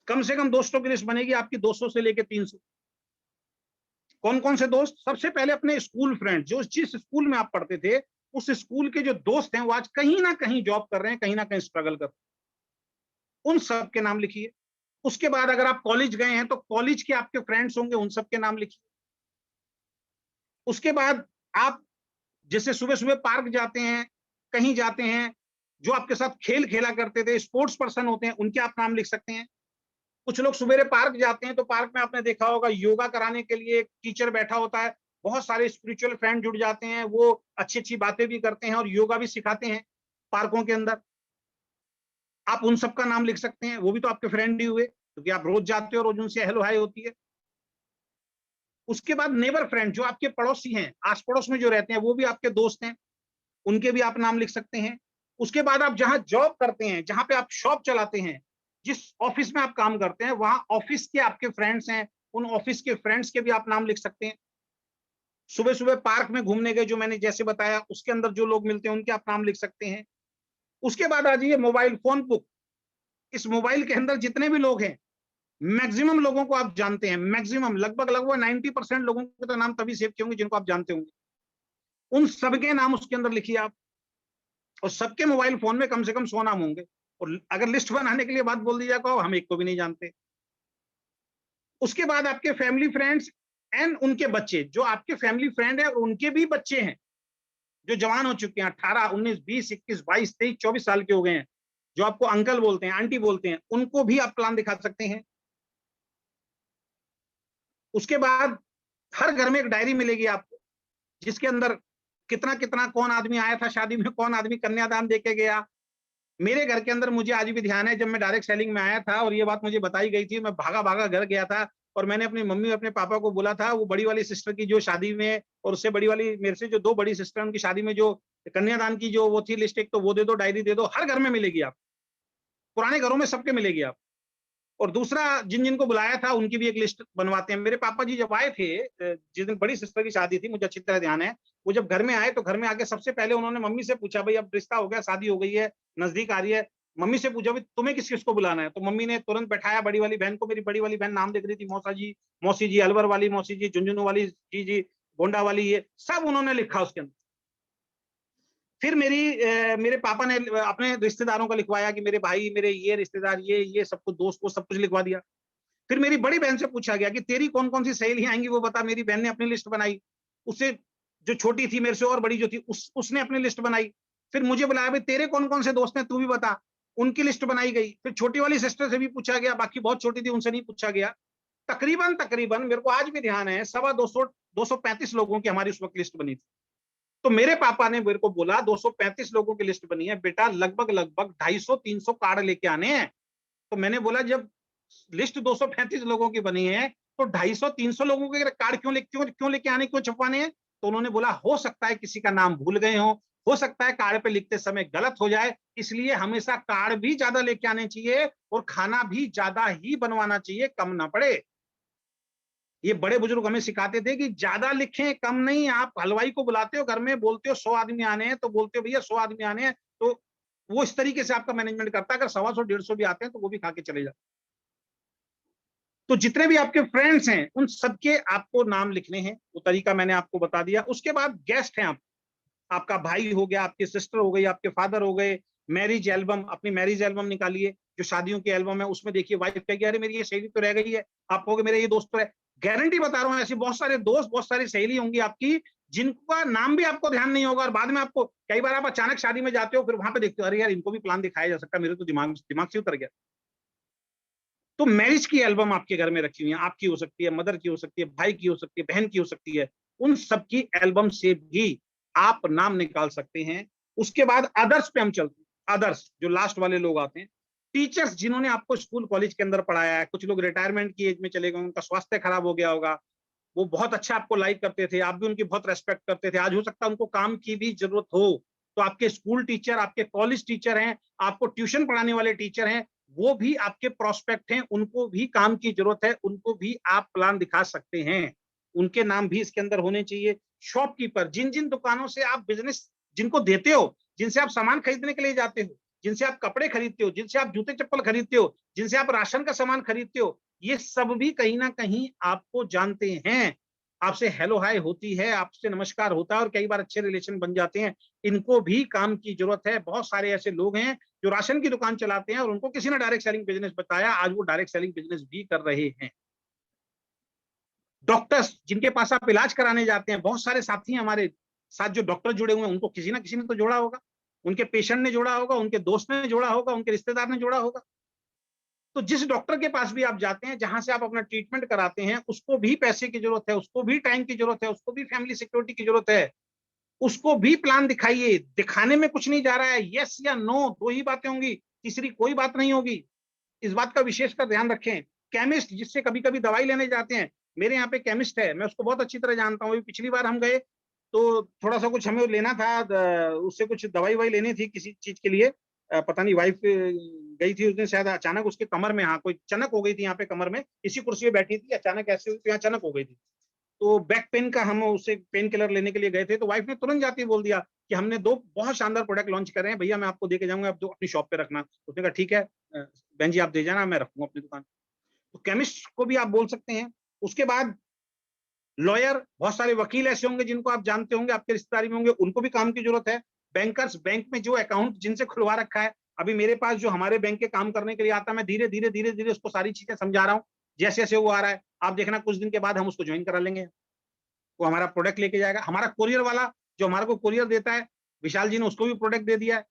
कम से कम दोस्तों की लिस्ट बनेगी आपकी 200 से लेकर 300। कौन कौन से दोस्त? सबसे पहले अपने स्कूल फ्रेंड, जो जिस स्कूल में आप पढ़ते थे, उस स्कूल के जो दोस्त हैं वो आज कहीं ना कहीं जॉब कर रहे हैं, कहीं ना कहीं स्ट्रगल कर रहे हैं, उन सब के नाम लिखिए। उसके बाद अगर आप कॉलेज गए हैं तो कॉलेज के आपके फ्रेंड्स होंगे, उन सब के नाम लिखिए। उसके बाद आप जैसे सुबह सुबह पार्क जाते हैं, कहीं जाते हैं, जो आपके साथ खेल खेला करते थे, स्पोर्ट्स पर्सन होते हैं, उनके आप नाम लिख सकते हैं। कुछ लोग सवेरे पार्क जाते हैं, तो पार्क में आपने देखा होगा योगा कराने के लिए एक टीचर बैठा होता है, बहुत सारे स्पिरिचुअल फ्रेंड जुड़ जाते हैं, वो अच्छी-अच्छी बातें भी करते हैं और योगा भी सिखाते हैं पार्कों के अंदर। आप उन सब का नाम लिख सकते हैं, वो भी तो आपके फ्रेंड ही हुए, क्योंकि आप रोज जाते हो, रोज उनसे हेलो हाय होती है। उसके बाद नेबर फ्रेंड जो आपके पड़ोसी हैं, आस-पड़ोस में जो रहते हैं, वो भी आपके दोस्त हैं, उनके भी आप नाम लिख सकते हैं। उसके बाद आप जहाँ जॉब करते हैं, जहाँ पे आप शॉप चलाते हैं, जिस ऑफिस में आप काम करते हैं, वहाँ ऑफिस के आपके फ्रेंड्स हैं, उन ऑफिस के फ्रेंड्स के भी आप नाम लिख सकते हैं। सुबह-सुबह पार्क में घूमने गए, जो मैंने जैसे बताया, उसके अंदर जो लोग मिलते हैं, उनके आप नाम लिख सकते हैं। उसके बाद आ जाइए मोबाइल फ़ोन बुक। इस मोबाइल के अंदर जितने भी लोग हैं, मैक्सिमम लोगों को आप जानते हैं, मैक्सिमम लगभग-लगभग 90% लोगों के तो नाम तभी सेव किए होंगे जिनको आप जानते होंगे। उन सबके नाम उसके अंदर लिखिए आप, और सबके मोबाइल फ़ोन में कम से कम 100 नाम होंगे, और अगर लिस्ट बनाने के लिए बात बोल दी जाए, तो हम एक को भी नहीं जानते। उसके बाद आपके फैमिली फ्रेंड्स एंड उनके बच्चे, जो आपके फैमिली फ्रेंड है और उनके भी बच्चे हैं, जो जवान हो चुके हैं, 18, 19, 20, 21, 22, 23, 24 साल के हो गए हैं, जो आपको अंकल बोलते हैं, आंटी बोलते हैं, उनको भी आप प्लान दिखा सकते हैं। उसके बाद हर घर में एक डायरी मिलेगी आपको, जिसके अंदर कितना-कितना कौन आदमी आया था शादी में, कौन आदमी कन्यादान देके गया। मेरे घर के अंदर मुझे आज भी ध्यान है, जब मैं डायरेक्ट सेलिंग में आया था और ये बात मुझे बताई गई थी, मैं भागा-भागा घर गया था और मैंने अपनी मम्मी और अपने पापा को बोला था, वो बड़ी वाली सिस्टर की जो शादी में, और उससे बड़ी वाली मेरे से जो 2 बड़ी सिस्टर हैं, उनकी शादी में जो कन्यादान की जो वो थी लिस्ट, एक तो वो दे दो, डायरी दे दो, हर घर में मिलेगी आप। पुराने घरों में सबके मिलेगी आप। और दूसरा, जिन-जिन को बुलाया था उनकी भी एक लिस्ट बनवाते हैं। मेरे पापा जी जब आए थे, जिस दिन बड़ी सिस्टर की शादी थी, मुझे अच्छी तरह ध्यान है, वो जब घर में आए तो घर में आके सबसे पहले उन्होंने मम्मी से पूछा, भई अब रिश्ता हो गया, शादी हो गई है, नज़दीक आ रही है। मम्मी से पूछा, भई तुम्हें किस-किस को बुलाना है? तो मम्मी ने तुरंत बैठाया बड़ी वाली बहन को, मेरी बड़ी वाली बहन नाम लिख रही थी, मौसी जी, अलवर वाली मौसी जी, झुंझुनू वाली जी, गोंडा वाली, ये सब उन्होंने लिखा उसके अंदर। फिर मेरे पापा ने अपने रिश्तेदारों का लिखवाया कि मेरे भाई, मेरे ये रिश्तेदार, ये सबको, दोस्त को सब कुछ लिखवा दिया। फिर मेरी बड़ी बहन से पूछा गया कि तेरी कौन-कौन सी सहेलियाँ आएँगी वो बता। मेरी बहन ने अपनी लिस्ट बनाई। उससे जो छोटी थी मेरे से और बड़ी जो थी, उसने अपनी लिस्ट बनाई। फिर मुझे बुलाया, भई तेरे कौन-कौन से दोस्त हैं तू भी बता। उनकी लिस्ट बनाई गई। फिर छोटी वाली सिस्टर से भी पूछा गया, बाकी बहुत छोटी थी उनसे नहीं पूछा गया। तकरीबन मेरे को आज भी ध्यान है, सवा 200 235 लोगों की हमारी उस वक़्त लिस्ट बनी थी। तो मेरे पापा ने मेरे को बोला 235 लोगों की लिस्ट बनी है, बेटा लगभग-लगभग 250-300 कार्ड लेके आने हैं। तो मैंने बोला, जब लिस्ट 235 लोगों की बनी है, तो 250-300 लोगों के कार्ड क्यों क्यों लेके आने, क्यों छपवाने हैं? तो उन्होंने बोला, हो सकता है किसी का नाम भूल गए हों, हो सकता है कार्ड पे लिखते समय गलत हो जाए, इसलिए हमेशा कार्ड भी ज्यादा लेके आने चाहिए और खाना भी ज्यादा ही बनवाना चाहिए, कम ना पड़े। ये बड़े बुजुर्ग हमें सिखाते थे कि ज्यादा लिखें, कम नहीं। आप हलवाई को बुलाते हो घर में, बोलते हो 100 आदमी आने हैं, तो बोलते हो भैया 100 आदमी आने हैं, तो वो इस तरीके से आपका मैनेजमेंट करता है। अगर 125 150 भी आते हैं, तो वो भी खा के चले जाते हैं। तो जितने भी आपके फ्रेंड्स हैं, उन सबके आपको नाम लिखने हैं, वो तरीका मैंने आपको बता दिया। उसके बाद गेस्ट हैं आप, आपका भाई हो गया, आपकी सिस्टर हो गई, आपके फादर हो गए। मैरिज एल्बम, अपनी मैरिज एल्बम निकालिए, जो शादियों की एल्बम है, उसमें देखिए वाइफ कहेगी, अरे मेरी ये सहेली तो रह गई है, आप कहोगे मेरे ये दोस्त तो है। गारंटी बता रहा हूँ, ऐसे बहुत सारे दोस्त, बहुत सारी सहेली होंगी आपकी, जिनका नाम भी आपको ध्यान नहीं होगा, और बाद में आपको, कई बार आप अचानक शादी में जाते हो, फिर वहां पे देखते हो, अरे यार इनको भी प्लान दिखाया जा सकता है, मेरे तो दिमाग दिमाग से उतर गया। तो मैरिज की एल्बम आपके घर में रखी हुई है, आपकी हो सकती है, मदर की हो सकती है, भाई की हो सकती है, बहन की हो सकती है। उन सबकी एल्बम से भी आप नाम निकाल सकते हैं। उसके बाद अदर्स पे हम चलते हैं। अदर्स जो लास्ट वाले लोग आते हैं, टीचर्स जिन्होंने आपको स्कूल कॉलेज के अंदर पढ़ाया है। कुछ लोग रिटायरमेंट की एज में चले गए, उनका स्वास्थ्य खराब हो गया होगा, वो बहुत अच्छा आपको लाइक करते थे, आप भी उनकी बहुत रेस्पेक्ट करते थे। आज हो सकता है उनको काम की भी जरूरत हो, तो आपके स्कूल टीचर, आपके कॉलेज टीचर हैं, आपको ट्यूशन पढ़ाने वाले टीचर हैं, वो भी आपके प्रोस्पेक्ट हैं, उनको भी काम की जरूरत है, उनको भी आप प्लान दिखा सकते हैं। उनके नाम भी इसके अंदर होने चाहिए। शॉपकीपर, जिन-जिन दुकानों से आप बिज़नेस जिनको देते हो, जिनसे आप सामान खरीदने के लिए जाते हो, जिनसे आप कपड़े खरीदते हो, जिनसे आप जूते-चप्पल खरीदते हो, जिनसे आप राशन का सामान खरीदते हो, ये सब भी कहीं न कहीं आपको जानते हैं। आपसे हेलो हाय होती है, आपसे नमस्कार होता है और कई बार अच्छे रिलेशन बन जाते हैं। इनको भी काम की ज़रूरत है। बहुत सारे ऐसे लोग हैं जो राशन की दुकान चलाते हैं और उनको किसी ने डायरेक्ट सेलिंग बिज़नेस बताया, आज वो डायरेक्ट सेलिंग बिज़नेस भी कर रहे हैं। डॉक्टर्स जिनके पास आप इलाज कराने जाते हैं, बहुत सारे साथी हैं हमारे साथ जो डॉक्टर जुड़े हुए हैं, उनको किसी न किसी ने तो जोड़ा होगा। उनके पेशेंट ने जोड़ा होगा, उनके दोस्त ने जोड़ा होगा, उनके रिश्तेदार ने जोड़ा होगा। तो जिस डॉक्टर के पास भी आप जाते हैं, जहां से आप अपना ट्रीटमेंट कराते हैं, उसको भी पैसे की जरूरत है, उसको भी टाइम की जरूरत है, उसको भी फैमिली सिक्योरिटी की जरूरत है, उसको भी प्लान दिखाइए। दिखाने में कुछ नहीं जा रहा है, यस या नो दो ही बातें होंगी, तीसरी कोई बात नहीं होगी। इस बात का विशेषकर ध्यान रखें। केमिस्ट जिससे कभी कभी दवाई लेने जाते हैं, मेरे यहाँ पे केमिस्ट है, मैं उसको बहुत अच्छी तरह जानता हूँ। पिछली बार हम गए तो थोड़ा सा कुछ हमें लेना था, उससे कुछ दवाई ववाई लेनी थी किसी चीज के लिए। पता नहीं वाइफ गई थी उस दिन, शायद अचानक उसके कमर में, हाँ कोई चनक हो गई थी यहाँ पे कमर में, इसी कुर्सी पे बैठी थी, अचानक ऐसे हुई तो यहाँ चनक हो गई थी। तो बैक पेन का हम उसे पेन किलर लेने के लिए गए थे, तो वाइफ ने तुरंत जाते ही बोल दिया कि हमने 2 बहुत शानदार प्रोडक्ट लॉन्च कर रहे हैं, भैया मैं आपको देके जाऊंगा, आप 2 अपनी शॉप पे रखना। उसने कहा ठीक है बहन जी आप दे जाना, मैं रखूंगा अपनी दुकान। तो केमिस्ट को भी आप बोल सकते हैं। उसके बाद लॉयर, बहुत सारे वकील ऐसे होंगे जिनको आप जानते होंगे, आपके रिश्तेदारी में होंगे, उनको भी काम की जरूरत है। बैंकर्स, बैंक में जो अकाउंट जिनसे खुलवा रखा है, अभी मेरे पास जो हमारे बैंक के काम करने के लिए आता है, मैं धीरे धीरे धीरे धीरे उसको सारी चीजें समझा रहा हूँ। जैसे जैसे वो आ रहा है, आप देखना कुछ दिन के बाद हम उसको ज्वाइन करा लेंगे। वो हमारा प्रोडक्ट लेके जाएगा। हमारा कोरियर वाला जो हमारे को कोरियर देता है, विशाल जी ने उसको भी प्रोडक्ट दे दिया है।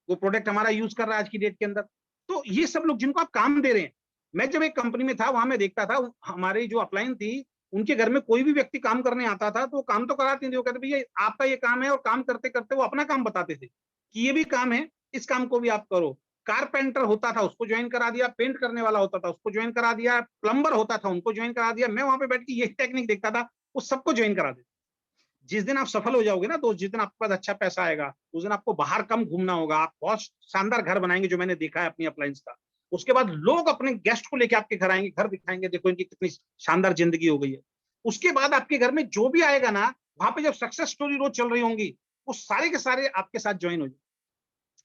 वो प्रोडक्ट हमारा यूज कर रहा है आज की डेट के अंदर। तो ये सब लोग जिनको आप काम दे रहे हैं, मैं जब एक कंपनी में था वहां मैं देखता था, हमारी जो अपलाइन थी, उनके घर में कोई भी व्यक्ति काम करने आता था तो वो काम तो कराते नहीं थे। वो कहते भैया आपका ये काम है, और काम करते करते वो अपना काम बताते थे कि ये भी काम है, इस काम को भी आप करो। कारपेंटर होता था उसको ज्वाइन करा दिया, पेंट करने वाला होता था उसको ज्वाइन करा दिया, प्लम्बर होता था उनको ज्वाइन करा दिया। मैं वहां पे बैठ के यही टेक्निक देखता था, वो सबको ज्वाइन करा देता। जिस दिन आप सफल हो जाओगे ना, तो जिस दिन आपके पास अच्छा पैसा आएगा, उस दिन आपको बाहर कम घूमना होगा, आप बहुत शानदार घर बनाएंगे, जो मैंने देखा है अपनी अप्लायंस का। उसके बाद लोग अपने गेस्ट को लेके आपके घर आएंगे, घर दिखाएंगे, देखो इनकी कितनी शानदार जिंदगी हो गई है। उसके बाद आपके घर में जो भी आएगा ना, वहां पे जब सक्सेस स्टोरी रोज चल रही होंगी, वो सारे के सारे आपके साथ ज्वाइन हो जाए।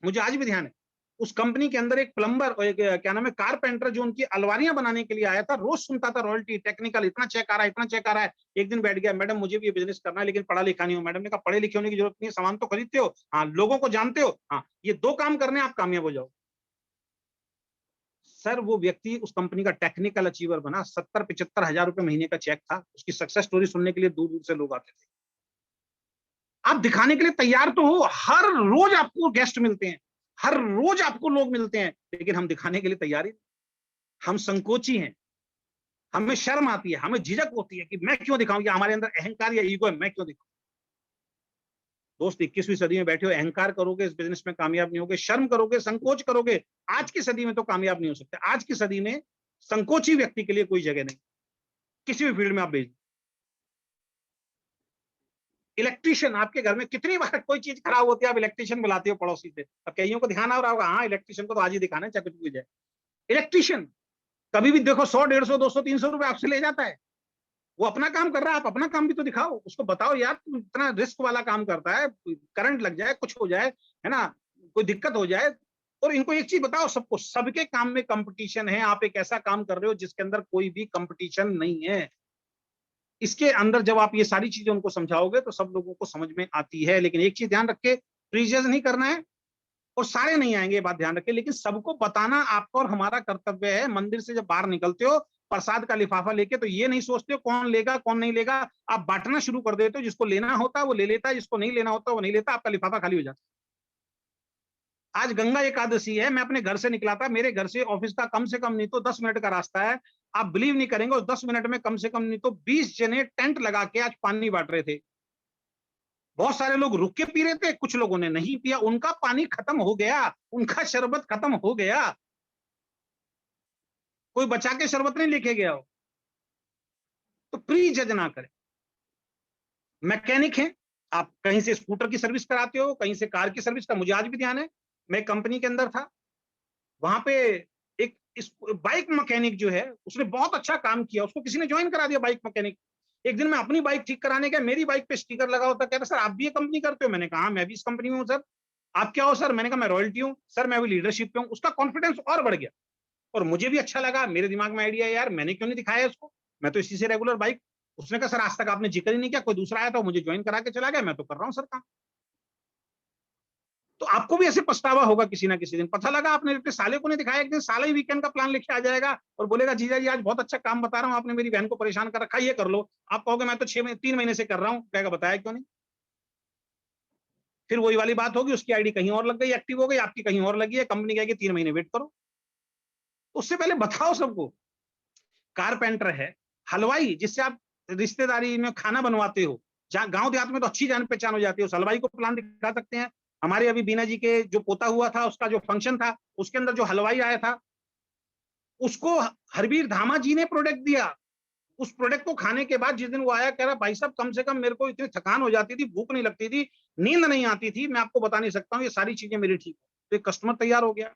मुझे आज भी ध्यान है, उस कंपनी के अंदर एक प्लम्बर और एक क्या नाम है कारपेंटर, जो उनकी अलमारियां बनाने के लिए आया था, रोज सुनता था रॉयल्टी टेक्निकल, इतना चेक आ रहा है, इतना चेक आ रहा है। एक दिन बैठ गया, मैडम मुझे भी ये बिजनेस करना है लेकिन पढ़ा लिखा नहीं हूं। मैडम ने कहा पढ़े लिखे होने की जरूरत नहीं है, सामान तो खरीदते हो, हाँ लोगों को जानते हो, हाँ ये 2 काम करने आप कामयाब हो जाओ। सर वो व्यक्ति उस कंपनी का टेक्निकल अचीवर बना, 70-75 हजार रुपए महीने का चेक था। उसकी सक्सेस स्टोरी सुनने के लिए दूर दूर से लोग आते थे। आप दिखाने के लिए तैयार तो हो, हर रोज आपको गेस्ट मिलते हैं, हर रोज आपको लोग मिलते हैं, लेकिन हम दिखाने के लिए तैयार ही, हम संकोची हैं, हमें शर्म आती है, हमें झिझक होती है कि मैं क्यों दिखाऊं, या हमारे अंदर अहंकार या ईगो है, मैं क्यों दिखाऊं। दोस्त 21वीं सदी में बैठे हो, अहंकार करोगे इस बिजनेस में कामयाब नहीं होगे, शर्म करोगे, संकोच करोगे, आज की सदी में तो कामयाब नहीं हो सकते। आज की सदी में संकोची व्यक्ति के लिए कोई जगह नहीं, किसी भी फील्ड में आप भेज। इलेक्ट्रिशियन, आपके घर में कितनी बार कोई चीज खराब होती है, आप इलेक्ट्रिशियन बुलाते हो पड़ोसी से। अब कईयों को ध्यान आ रहा होगा, हाँ इलेक्ट्रिशियन को तो आज ही दिखाना है, चाहे कुछ भी हो जाए। इलेक्ट्रिशियन कभी भी देखो 100, 150, 200, 300 रुपए आपसे ले जाता है। वो अपना काम कर रहा है, आप अपना काम भी तो दिखाओ, उसको बताओ यार तू इतना रिस्क वाला काम करता है, करंट लग जाए, कुछ हो जाए, है ना, कोई दिक्कत हो जाए। और इनको एक चीज बताओ, सबको, सबके काम में कंपटीशन है, आप एक ऐसा काम कर रहे हो जिसके अंदर कोई भी कंपटीशन नहीं है। इसके अंदर जब आप ये सारी चीजें उनको समझाओगे तो सब लोगों को समझ में आती है। लेकिन एक चीज ध्यान रखे, प्रीजज नहीं करना है, और सारे नहीं आएंगे, ये बात ध्यान रखें, लेकिन सबको बताना आपका और हमारा कर्तव्य है। मंदिर से जब बाहर निकलते हो प्रसाद का लिफाफा लेके, तो ये नहीं सोचते हो कौन लेगा कौन नहीं लेगा, आप बांटना शुरू कर देते हो। जिसको लेना होता है वो ले लेता है, जिसको नहीं लेना होता वो नहीं लेता, आपका लिफाफा खाली हो जाता है। आज गंगा एकादशी है, मैं अपने घर से निकला था, मेरे घर से ऑफिस का कम से कम नहीं तो 10 मिनट का रास्ता है। आप बिलीव नहीं करेंगे, उस 10 मिनट में कम से कम नहीं तो 20 जने टेंट लगा के आज पानी बांट रहे थे। बहुत सारे लोग रुक के पी रहे थे, कुछ लोगों ने नहीं पिया, उनका पानी खत्म हो गया, उनका शरबत खत्म हो गया, कोई बचा के शरबत नहीं लेके गया हो। तो प्री जज ना करें। मैकेनिक हैं, आप कहीं से स्कूटर की सर्विस कराते हो, कहीं से कार की सर्विस का, मुझे आज भी ध्यान है, मैं कंपनी के अंदर था, वहां पे एक बाइक मैकेनिक जो है, उसने बहुत अच्छा काम किया, उसको किसी ने ज्वाइन करा दिया बाइक मैकेनिक। एक दिन मैं अपनी बाइक ठीक कराने गया, मेरी बाइक पे स्टिकर लगा होता, कहता सर आप भी ये कंपनी करते हो? मैंने कहा मैं भी इस कंपनी में हूँ सर। आप क्या हो सर? मैंने कहा मैं रॉयल्टी हूँ सर, मैं भी लीडरशिप पे हूँ। उसका कॉन्फिडेंस और बढ़ गया, और मुझे भी अच्छा लगा, मेरे दिमाग में आइडिया यार मैंने क्यों नहीं दिखाया इसको, मैं तो इसी से रेगुलर बाइक। उसने कहा सर आज तक आपने जिक्र ही नहीं किया, कोई दूसरा आया था मुझे ज्वाइन करा के चला गया, मैं तो कर रहा हूँ सर काम। तो आपको भी ऐसे पछतावा होगा किसी ना किसी दिन, पता लगा आपने अपने साले को नहीं दिखाया, एक दिन साला ही वीकेंड का प्लान लेके आ जाएगा और बोलेगा जीजा जी आज बहुत अच्छा काम बता रहा हूँ, आपने मेरी बहन को परेशान कर रखा है, ये कर लो। आप कहोगे मैं तो 3 महीने से कर रहा हूँ, कहेगा बताया क्यों नहीं। फिर वही वाली बात होगी, उसकी आईडी कहीं और लग गई, एक्टिव हो गई, आपकी कहीं और लगी है, कंपनी कहेगी 3 महीने वेट करो। तो उससे पहले बताओ सबको। कारपेंटर है, हलवाई जिससे आप रिश्तेदारी में खाना बनवाते हो, जहाँ गांव देहात में तो अच्छी जान पहचान हो जाती है, उस हलवाई को प्लान दिखा सकते हैं। हमारे अभी बीना जी के जो पोता हुआ था, उसका जो फंक्शन था, उसके अंदर जो हलवाई आया था, उसको हरवीर धामा जी ने प्रोडक्ट दिया। उस प्रोडक्ट को खाने के बाद जिस दिन वो आया, कह रहा भाई साहब कम से कम मेरे को इतनी थकान हो जाती थी, भूख नहीं लगती थी, नींद नहीं आती थी, मैं आपको बता नहीं सकता हूँ, ये सारी चीजें मेरी ठीक है। तो एक कस्टमर तैयार हो गया।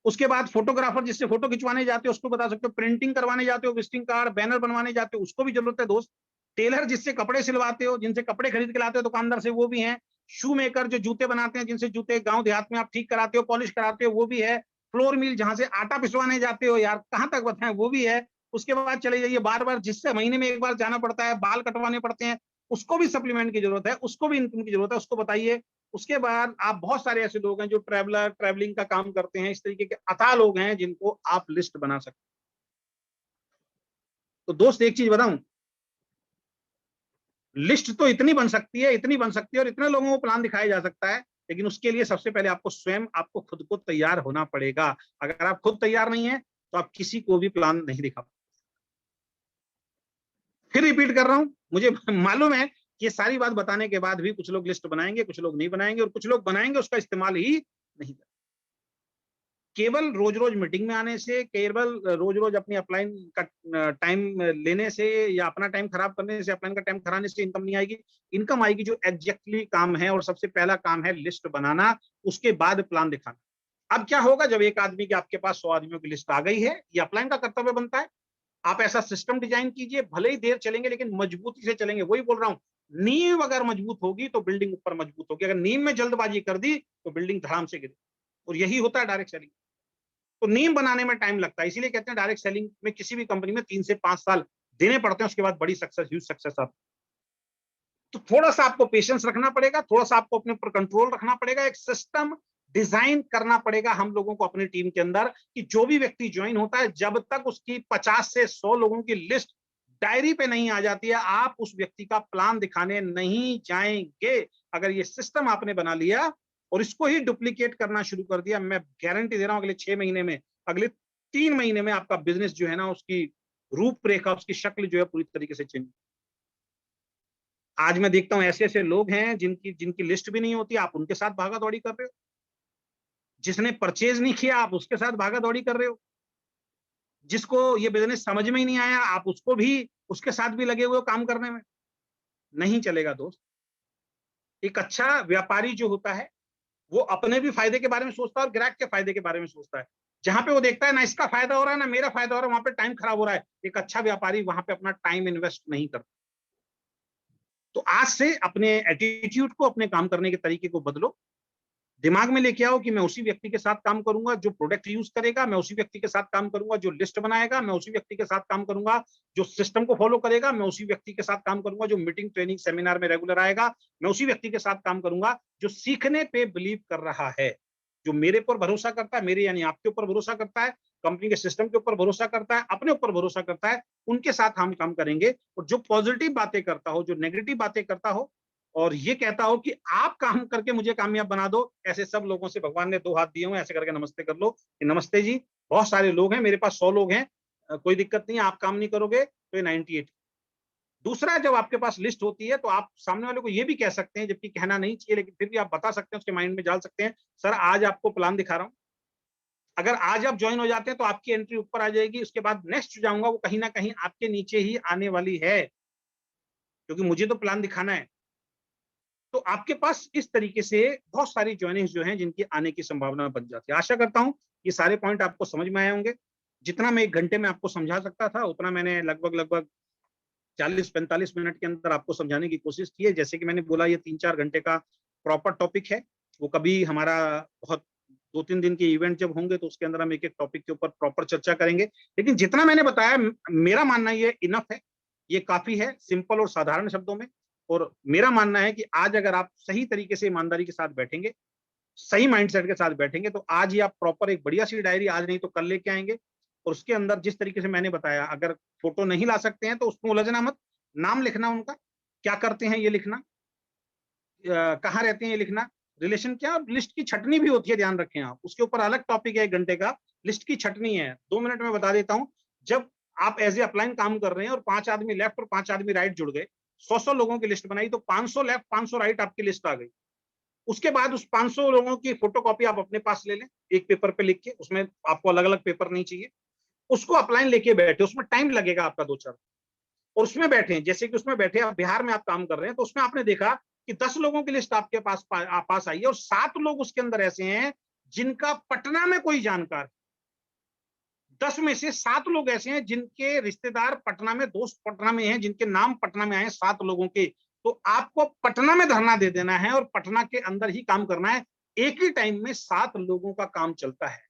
उसके बाद फोटोग्राफर जिससे फोटो खिंचवाने जाते हो उसको बता सकते हो, प्रिंटिंग करवाने जाते हो, विजिटिंग कार्ड बैनर बनवाने जाते हो, उसको भी जरूरत है दोस्त। टेलर जिससे कपड़े सिलवाते हो, जिनसे कपड़े खरीद के लाते हो दुकानदार से, वो भी है। शू मेकर जो जूते बनाते हैं, जिनसे जूते गांव देहात में आप ठीक कराते हो, पॉलिश कराते हो, वो भी है। फ्लोर मिल जहां से आटा पिसवाने जाते हो, यार कहां तक बताएं, वो भी है। उसके बाद चले जाइए, बार बार जिससे महीने में एक बार जाना पड़ता है, बाल कटवाने पड़ते हैं, उसको भी सप्लीमेंट की जरूरत है, उसको भी इनकम की जरूरत है, उसको बताइए। उसके बाद आप बहुत सारे ऐसे लोग हैं जो ट्रैवलिंग का काम करते हैं, इस तरीके के अथाह लोग हैं जिनको आप लिस्ट बना सकते हैं। तो दोस्त एक चीज बताऊं, लिस्ट तो इतनी बन सकती है, इतनी बन सकती है, और इतने लोगों को प्लान दिखाया जा सकता है, लेकिन उसके लिए सबसे पहले आपको स्वयं, आपको खुद को तैयार होना पड़ेगा। अगर आप खुद तैयार नहीं है तो आप किसी को भी प्लान नहीं दिखा। फिर रिपीट कर रहा हूं, मुझे मालूम है कि ये सारी बात बताने के बाद भी कुछ लोग लिस्ट बनाएंगे, कुछ लोग नहीं बनाएंगे, और कुछ लोग बनाएंगे उसका इस्तेमाल ही नहीं करेंगे। केवल रोज रोज मीटिंग में आने से, केवल रोज रोज अपनी अपलाइन का टाइम लेने से, या अपना टाइम खराब करने से, अपलाइन का टाइम खराने से इनकम नहीं आएगी। इनकम आएगी जो एग्जैक्टली काम है, और सबसे पहला काम है लिस्ट बनाना, उसके बाद प्लान दिखाना। अब क्या होगा, जब एक आदमी की आपके पास 100 आदमियों की लिस्ट आ गई है, ये अपलाइन का कर्तव्य बनता है। आप ऐसा सिस्टम डिजाइन कीजिए, भले ही देर चलेंगे लेकिन मजबूती से चलेंगे। वही बोल रहा हूं, नींव अगर मजबूत होगी तो बिल्डिंग ऊपर मजबूत होगी, अगर नींव में जल्दबाजी कर दी तो बिल्डिंग धड़ाम से गिरी। और यही होता है डायरेक्ट सेलिंग। तो नींव बनाने में टाइम लगता है, इसीलिए कहते हैं डायरेक्ट सेलिंग में किसी भी कंपनी में 3 से 5 साल देने पड़ते हैं, उसके बाद बड़ी सक्सेस, ह्यूज सक्सेस आती है। तो थोड़ा सा आपको पेशेंस रखना पड़ेगा, थोड़ा सा आपको अपने ऊपर कंट्रोल रखना पड़ेगा, एक सिस्टम डिजाइन करना पड़ेगा हम लोगों को अपनी टीम के अंदर, कि जो भी व्यक्ति ज्वाइन होता है, जब तक उसकी 50 से 100 लोगों की लिस्ट डायरी पे नहीं आ जाती है, आप उस व्यक्ति का प्लान दिखाने नहीं जाएंगे। अगर ये सिस्टम आपने बना लिया और इसको ही डुप्लीकेट करना शुरू कर दिया, मैं गारंटी दे रहा हूं अगले 6 महीने में, अगले 3 महीने में आपका बिजनेस जो है ना, उसकी रूपरेखा, उसकी शक्ल जो है पूरी तरीके से चेंज। आज मैं देखता हूं ऐसे ऐसे लोग हैं जिनकी जिनकी लिस्ट भी नहीं होती, आप उनके साथ भागा दौड़ी कर रहे हो। जिसने परचेज नहीं किया, आप उसके साथ भागा दौड़ी कर रहे हो। जिसको ये बिजनेस समझ में ही नहीं आया, आप उसको भी, उसके साथ भी लगे हुए हो काम करने में। नहीं चलेगा दोस्त। एक अच्छा व्यापारी जो होता है, वो अपने भी फायदे के बारे में सोचता है और ग्राहक के फायदे के बारे में सोचता है। जहां पे वो देखता है ना इसका फायदा हो रहा है ना मेरा फायदा हो रहा है, वहां पे टाइम खराब हो रहा है, एक अच्छा व्यापारी वहां पे अपना टाइम इन्वेस्ट नहीं करता। तो आज से अपने एटीट्यूड को, अपने काम करने के तरीके को बदलो। दिमाग में लेके आओ कि मैं उसी व्यक्ति के साथ काम करूंगा जो प्रोडक्ट यूज करेगा, मैं उसी व्यक्ति के साथ काम करूंगा जो लिस्ट बनाएगा, मैं उसी व्यक्ति के साथ काम करूंगा जो सिस्टम को फॉलो करेगा, मैं उसी व्यक्ति के साथ काम करूंगा जो मीटिंग, ट्रेनिंग, सेमिनार में रेगुलर आएगा, मैं उसी व्यक्ति के साथ काम करूंगा जो सीखने पे बिलीव कर रहा है, जो मेरे पर भरोसा करता है, मेरे यानी आपके ऊपर भरोसा करता है, कंपनी के सिस्टम के ऊपर भरोसा करता है, अपने ऊपर भरोसा करता है। उनके साथ हम काम करेंगे। और जो पॉजिटिव बातें करता हो, जो नेगेटिव बातें करता हो, और ये कहता हो कि आप काम करके मुझे कामयाब बना दो, ऐसे सब लोगों से भगवान ने 2 हाथ दिए हुए, ऐसे करके नमस्ते कर लो कि नमस्ते जी, बहुत सारे लोग हैं, मेरे पास 100 लोग हैं, कोई दिक्कत नहीं है, आप काम नहीं करोगे तो ये 98। दूसरा, जब आपके पास लिस्ट होती है तो आप सामने वाले को ये भी कह सकते हैं, जबकि कहना नहीं चाहिए, लेकिन फिर भी आप बता सकते हैं, उसके माइंड में डाल सकते हैं, सर आज आपको प्लान दिखा रहा हूँ, अगर आज आप ज्वाइन हो जाते हैं तो आपकी एंट्री ऊपर आ जाएगी, उसके बाद नेक्स्ट जाऊंगा वो कहीं ना कहीं आपके नीचे ही आने वाली है, क्योंकि मुझे तो प्लान दिखाना है। तो आपके पास इस तरीके से बहुत सारी ज्वाइनिंग्स जो हैं जिनकी आने की संभावना बन जाती है। आशा करता हूं ये सारे पॉइंट आपको समझ में आए होंगे। जितना मैं 1 घंटे में आपको समझा सकता था, उतना मैंने लगभग लगभग 40-45 मिनट के अंदर आपको समझाने की कोशिश की है। जैसे कि मैंने बोला, ये 3-4 घंटे का प्रॉपर टॉपिक है। वो कभी हमारा बहुत 2-3 दिन के इवेंट जब होंगे तो उसके अंदर हम एक-एक टॉपिक के ऊपर प्रॉपर चर्चा करेंगे। लेकिन जितना मैंने बताया, मेरा मानना ये इनफ है, ये काफी है, सिंपल और साधारण शब्दों में। और मेरा मानना है कि आज अगर आप सही तरीके से ईमानदारी के साथ बैठेंगे, सही माइंडसेट के साथ बैठेंगे, तो आज ही आप प्रॉपर एक बढ़िया सी डायरी, आज नहीं तो कल लेके आएंगे। और उसके अंदर जिस तरीके से मैंने बताया, अगर फोटो नहीं ला सकते हैं तो उसमें उलझना मत, नाम लिखना उनका, क्या करते हैं ये लिखना, कहाँ रहते हैं ये लिखना, रिलेशन क्या, लिस्ट की छटनी भी होती है, ध्यान रखें आप, उसके ऊपर अलग टॉपिक है 1 घंटे का, लिस्ट की छटनी है। 2 मिनट में बता देता हूँ। जब आप एज ए अपलाइन काम कर रहे हैं और 5 आदमी लेफ्ट और 5 आदमी राइट जुड़ गए, 100-100 लोगों की लिस्ट बनाई, तो 500 लेफ्ट 500 राइट आपकी लिस्ट आ गई। उसके बाद उस 500 लोगों की फोटोकॉपी आप अपने पास ले लें, एक पेपर पे लिख के, उसमें आपको अलग-अलग पेपर नहीं चाहिए। उसको अपलाइन लेके बैठे, उसमें टाइम लगेगा आपका 2-4, और उसमें बैठे, जैसे कि उसमें बैठे, आप बिहार में आप काम कर रहे हैं, तो उसमें आपने देखा कि 10 लोगों की लिस्ट आपके पास आई है, और 7 लोग उसके अंदर ऐसे हैं जिनका पटना में कोई जानकार है। 10 में से 7 लोग ऐसे हैं जिनके रिश्तेदार पटना में, दोस्त पटना में हैं, जिनके नाम पटना में आए हैं, 7 लोगों के। तो आपको पटना में धरना दे देना है और पटना के अंदर ही काम करना है। एक ही टाइम में 7 लोगों का काम चलता है।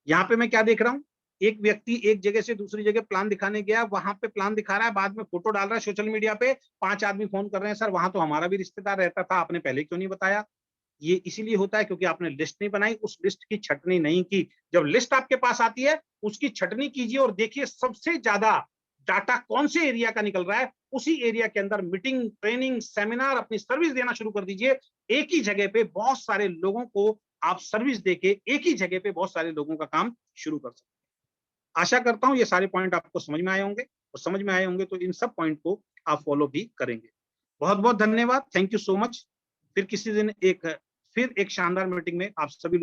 यहाँ पे मैं क्या देख रहा हूँ, एक व्यक्ति एक जगह से दूसरी जगह प्लान दिखाने गया, वहां पे प्लान दिखा रहा है, बाद में फोटो डाल रहा है सोशल मीडिया पे, 5 आदमी फोन कर रहे हैं, सर वहां तो हमारा भी रिश्तेदार रहता था, आपने पहले क्यों नहीं बताया। ये इसीलिए होता है क्योंकि आपने लिस्ट नहीं बनाई, उस लिस्ट की छटनी नहीं की। जब लिस्ट आपके पास आती है, उसकी छटनी कीजिए और देखिए सबसे ज्यादा डाटा कौन से एरिया का निकल रहा है, उसी एरिया के अंदर मीटिंग, ट्रेनिंग, सेमिनार, अपनी सर्विस देना शुरू कर दीजिए। एक ही जगह पे बहुत सारे लोगों को आप सर्विस देके एक ही जगह पे बहुत सारे लोगों का काम शुरू कर सकते हैं। आशा करता हूँ ये सारे पॉइंट आपको समझ में आए होंगे, और समझ में आए होंगे तो इन सब पॉइंट को आप फॉलो भी करेंगे। बहुत बहुत धन्यवाद, थैंक यू सो मच। फिर किसी दिन फिर एक शानदार मीटिंग में आप सभी लोग